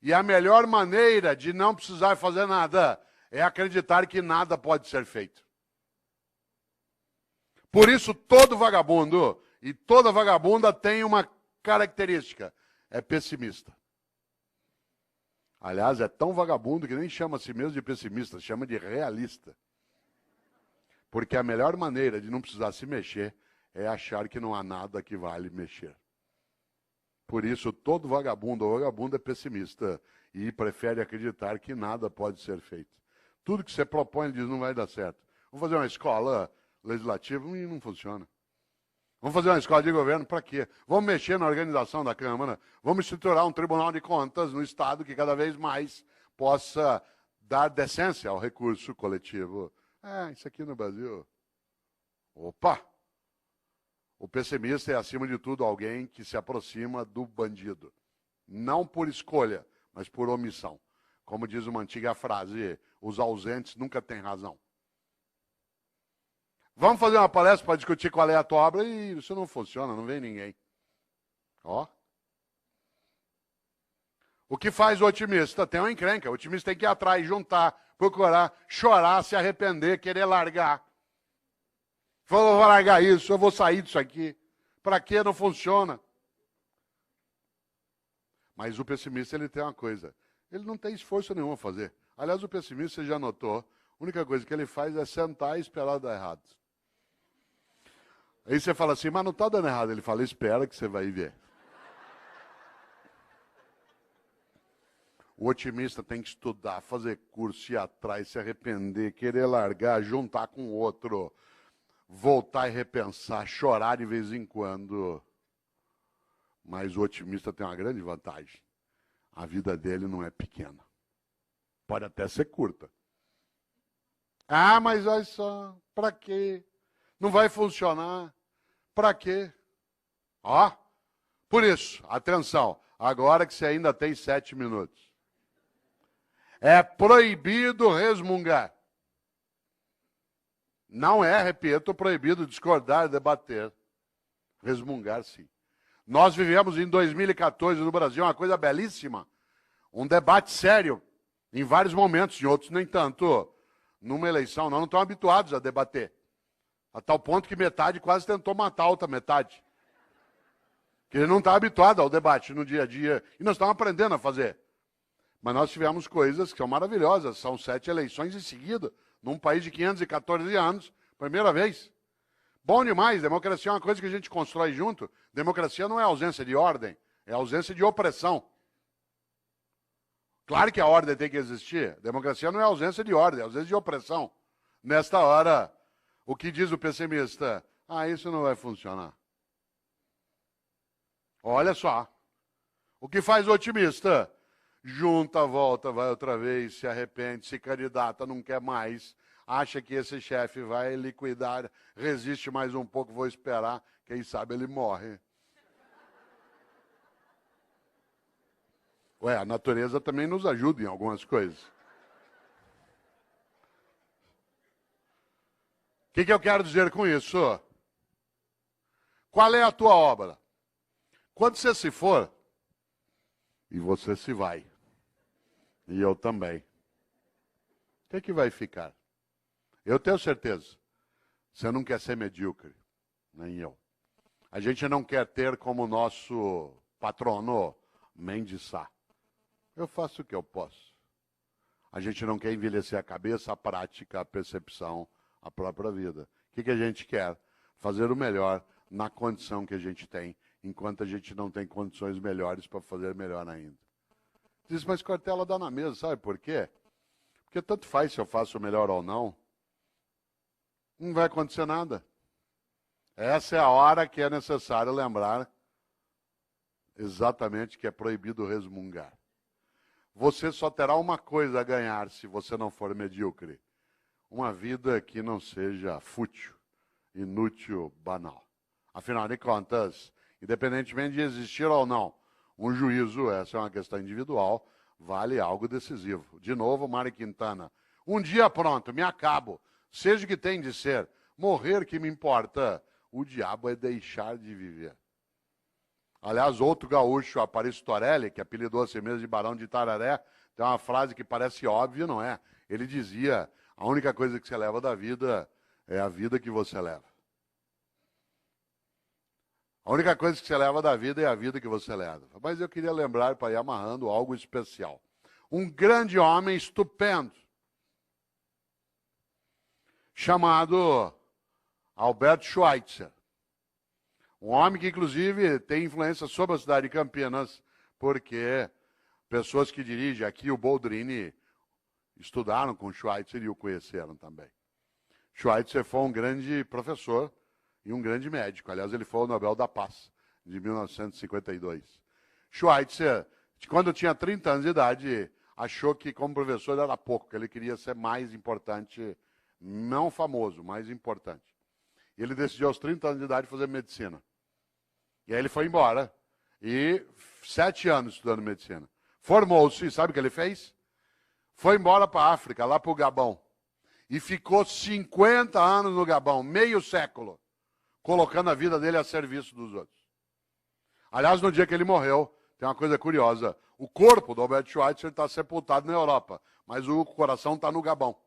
E a melhor maneira de não precisar fazer nada é acreditar que nada pode ser feito. Por isso, todo vagabundo e toda vagabunda tem uma característica: é pessimista. Aliás, é tão vagabundo que nem chama a si mesmo de pessimista, chama de realista. Porque a melhor maneira de não precisar se mexer é achar que não há nada que vale mexer. Por isso, todo vagabundo ou vagabunda é pessimista e prefere acreditar que nada pode ser feito. Tudo que você propõe, ele diz, não vai dar certo. Vamos fazer uma escola legislativa e não funciona. Vamos fazer uma escola de governo para quê? Vamos mexer na organização da Câmara, vamos estruturar um tribunal de contas no Estado que cada vez mais possa dar decência ao recurso coletivo. Isso aqui no Brasil. Opa! O pessimista é, acima de tudo, alguém que se aproxima do bandido. Não por escolha, mas por omissão. Como diz uma antiga frase, os ausentes nunca têm razão. Vamos fazer uma palestra para discutir qual é a tua obra e isso não funciona, não vem ninguém. Ó. O que faz o otimista? Tem uma encrenca. O otimista tem que ir atrás, juntar, procurar, chorar, se arrepender, querer largar. Falou, vou largar isso, eu vou sair disso aqui. Para quê? Não funciona. Mas o pessimista, ele tem uma coisa. Ele não tem esforço nenhum a fazer. Aliás, o pessimista, você já notou, a única coisa que ele faz é sentar e esperar dar errado. Aí você fala assim, mas não está dando errado. Ele fala, espera que você vai ver. O otimista tem que estudar, fazer curso, ir atrás, se arrepender, querer largar, juntar com outro. voltar e repensar, chorar de vez em quando. Mas o otimista tem uma grande vantagem. A vida dele não é pequena. Pode até ser curta. Ah, mas olha só, para quê? Não vai funcionar. Para quê? Ó, por isso, atenção, agora que você ainda tem 7 minutos. É proibido resmungar. Não é, repito, proibido discordar, debater. Resmungar, sim. Nós vivemos em 2014 no Brasil uma coisa belíssima. Um debate sério, em vários momentos, em outros nem tanto. Numa eleição, nós não estamos habituados a debater. A tal ponto que metade quase tentou matar a outra metade. Que ele não está habituado ao debate no dia a dia. E nós estamos aprendendo a fazer. Mas nós tivemos coisas que são maravilhosas. São 7 eleições em seguida, num país de 514 anos, primeira vez. Bom demais, democracia é uma coisa que a gente constrói junto. Democracia não é ausência de ordem, é ausência de opressão. Claro que a ordem tem que existir. Democracia não é ausência de ordem, é ausência de opressão. Nesta hora, o que diz o pessimista? Ah, isso não vai funcionar. Olha só. O que faz o otimista? Junta, volta, vai outra vez, se arrepende, se candidata, não quer mais, acha que esse chefe vai liquidar, resiste mais um pouco, vou esperar, quem sabe ele morre. Ué, a natureza também nos ajuda em algumas coisas. O que eu quero dizer com isso? Qual é a tua obra? Quando você se for, e você se vai, e eu também, o que vai ficar? Eu tenho certeza, você não quer ser medíocre, nem eu. A gente não quer ter como nosso patrono Mendes Sá. Eu faço o que eu posso. A gente não quer envelhecer a cabeça, a prática, a percepção, a própria vida. O que a gente quer? Fazer o melhor na condição que a gente tem, enquanto a gente não tem condições melhores para fazer melhor ainda. Diz, mas Cortella dá na mesa, sabe por quê? Porque tanto faz se eu faço o melhor ou não, não vai acontecer nada. Essa é a hora que é necessário lembrar exatamente que é proibido resmungar. Você só terá uma coisa a ganhar se você não for medíocre. Uma vida que não seja fútil, inútil, banal. Afinal de contas, independentemente de existir ou não, um juízo, essa é uma questão individual, vale algo decisivo. De novo, Mário Quintana. Um dia pronto, me acabo. Seja o que tem de ser. Morrer que me importa. O diabo é deixar de viver. Aliás, outro gaúcho, Aparício Torelli, que apelidou a si mesmo de Barão de Itararé, tem uma frase que parece óbvia, não é? Ele dizia, a única coisa que você leva da vida é a vida que você leva. A única coisa que você leva da vida é a vida que você leva. Mas eu queria lembrar, para ir amarrando, algo especial. Um grande homem estupendo, chamado Albert Schweitzer. Um homem que, inclusive, tem influência sobre a cidade de Campinas, porque pessoas que dirigem aqui, o Boldrini, estudaram com Schweitzer e o conheceram também. Schweitzer foi um grande professor e um grande médico. Aliás, ele foi o Nobel da Paz, de 1952. Schweitzer, quando tinha 30 anos de idade, achou que como professor era pouco, que ele queria ser mais importante, não famoso, mais importante. E ele decidiu aos 30 anos de idade fazer medicina. E aí ele foi embora. E 7 anos estudando medicina. Formou-se, sabe o que ele fez? Foi embora para a África, lá para o Gabão. E ficou 50 anos no Gabão, meio século, colocando a vida dele a serviço dos outros. Aliás, no dia que ele morreu, tem uma coisa curiosa. O corpo do Albert Schweitzer está sepultado na Europa, mas o coração está no Gabão.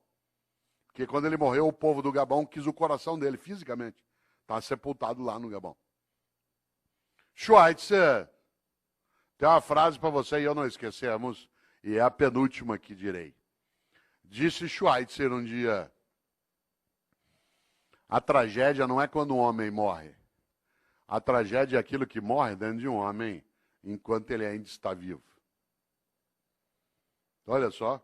Porque quando ele morreu, o povo do Gabão quis o coração dele, fisicamente. Está sepultado lá no Gabão. Schweitzer, tem uma frase para você e eu não esquecemos, e é a penúltima que direi. Disse Schweitzer um dia, a tragédia não é quando um homem morre. A tragédia é aquilo que morre dentro de um homem enquanto ele ainda está vivo. Olha só,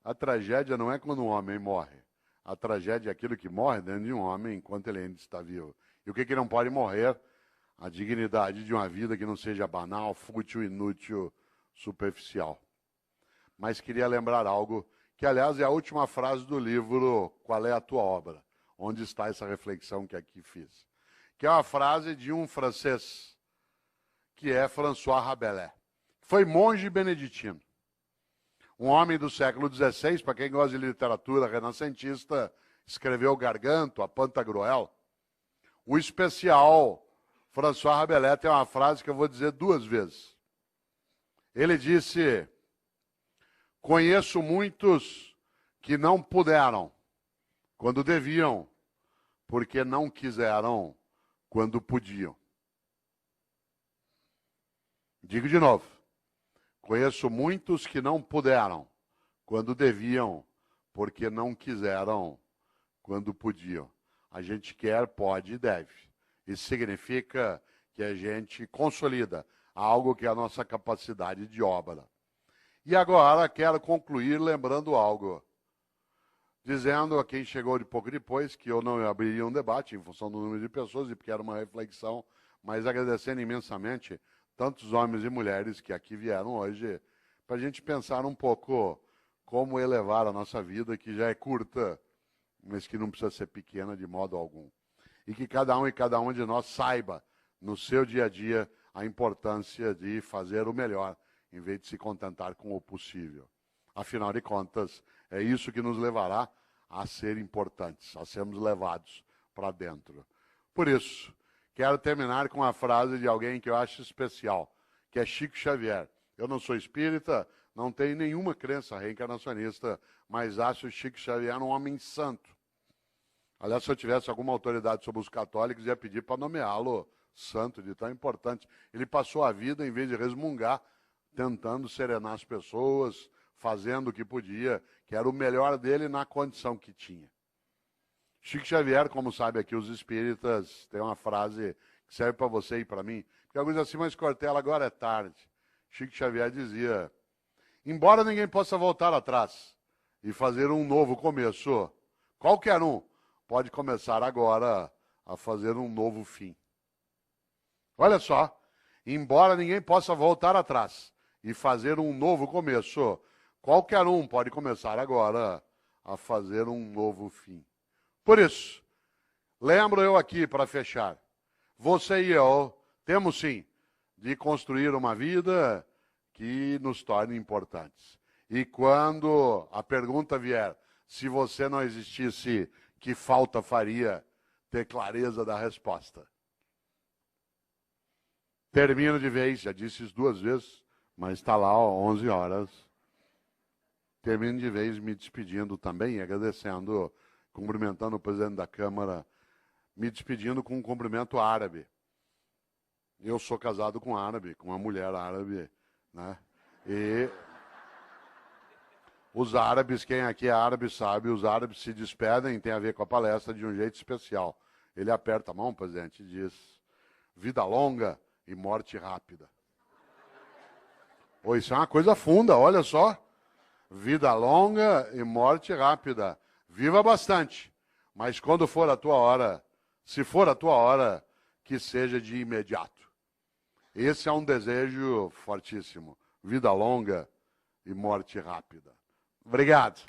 a tragédia não é quando um homem morre. A tragédia é aquilo que morre dentro de um homem enquanto ele ainda está vivo. E o que não pode morrer? A dignidade de uma vida que não seja banal, fútil, inútil, superficial. Mas queria lembrar algo que, aliás, é a última frase do livro Qual é a Tua Obra? Onde está essa reflexão que aqui fiz? Que é uma frase de um francês, que é François Rabelais. Foi monge beneditino. Um homem do século XVI, para quem gosta de literatura renascentista, escreveu o Garganto, a Pantagruel. O especial François Rabelais tem uma frase que eu vou dizer 2 vezes. Ele disse: conheço muitos que não puderam quando deviam, porque não quiseram quando podiam. Digo de novo. Conheço muitos que não puderam quando deviam, porque não quiseram quando podiam. A gente quer, pode e deve. Isso significa que a gente consolida algo que é a nossa capacidade de obra. E agora quero concluir lembrando algo. Dizendo a quem chegou de pouco depois que eu não abriria um debate em função do número de pessoas e porque era uma reflexão, mas agradecendo imensamente tantos homens e mulheres que aqui vieram hoje, para a gente pensar um pouco como elevar a nossa vida, que já é curta, mas que não precisa ser pequena de modo algum. E que cada um e cada uma de nós saiba, no seu dia a dia, a importância de fazer o melhor, em vez de se contentar com o possível. Afinal de contas, é isso que nos levará a ser importantes, a sermos levados para dentro. Por isso, quero terminar com uma frase de alguém que eu acho especial, que é Chico Xavier. Eu não sou espírita, não tenho nenhuma crença reencarnacionista, mas acho Chico Xavier um homem santo. Aliás, se eu tivesse alguma autoridade sobre os católicos, ia pedir para nomeá-lo santo, de tão importante. Ele passou a vida, em vez de resmungar, tentando serenar as pessoas, fazendo o que podia, que era o melhor dele na condição que tinha. Chico Xavier, como sabe aqui os espíritas, tem uma frase que serve para você e para mim, porque alguns dizem assim, mas Cortella, agora é tarde. Chico Xavier dizia, embora ninguém possa voltar atrás e fazer um novo começo, qualquer um pode começar agora a fazer um novo fim. Olha só, embora ninguém possa voltar atrás e fazer um novo começo, qualquer um pode começar agora a fazer um novo fim. Por isso, lembro eu aqui para fechar, você e eu temos sim de construir uma vida que nos torne importantes. E quando a pergunta vier, se você não existisse, que falta faria ter clareza da resposta? Termino de vez, já disse isso 2 vezes, mas está lá, 11 horas. Termino de vez me despedindo também, agradecendo, cumprimentando o presidente da Câmara, me despedindo com um cumprimento árabe. Eu sou casado com árabe, com uma mulher árabe, né? E os árabes, quem aqui é árabe sabe, os árabes se despedem, tem a ver com a palestra, de um jeito especial. Ele aperta a mão, presidente, e diz, vida longa e morte rápida. Isso é uma coisa funda, olha só. Vida longa e morte rápida. Viva bastante, mas quando for a tua hora, se for a tua hora, que seja de imediato. Esse é um desejo fortíssimo. Vida longa e morte rápida. Obrigado.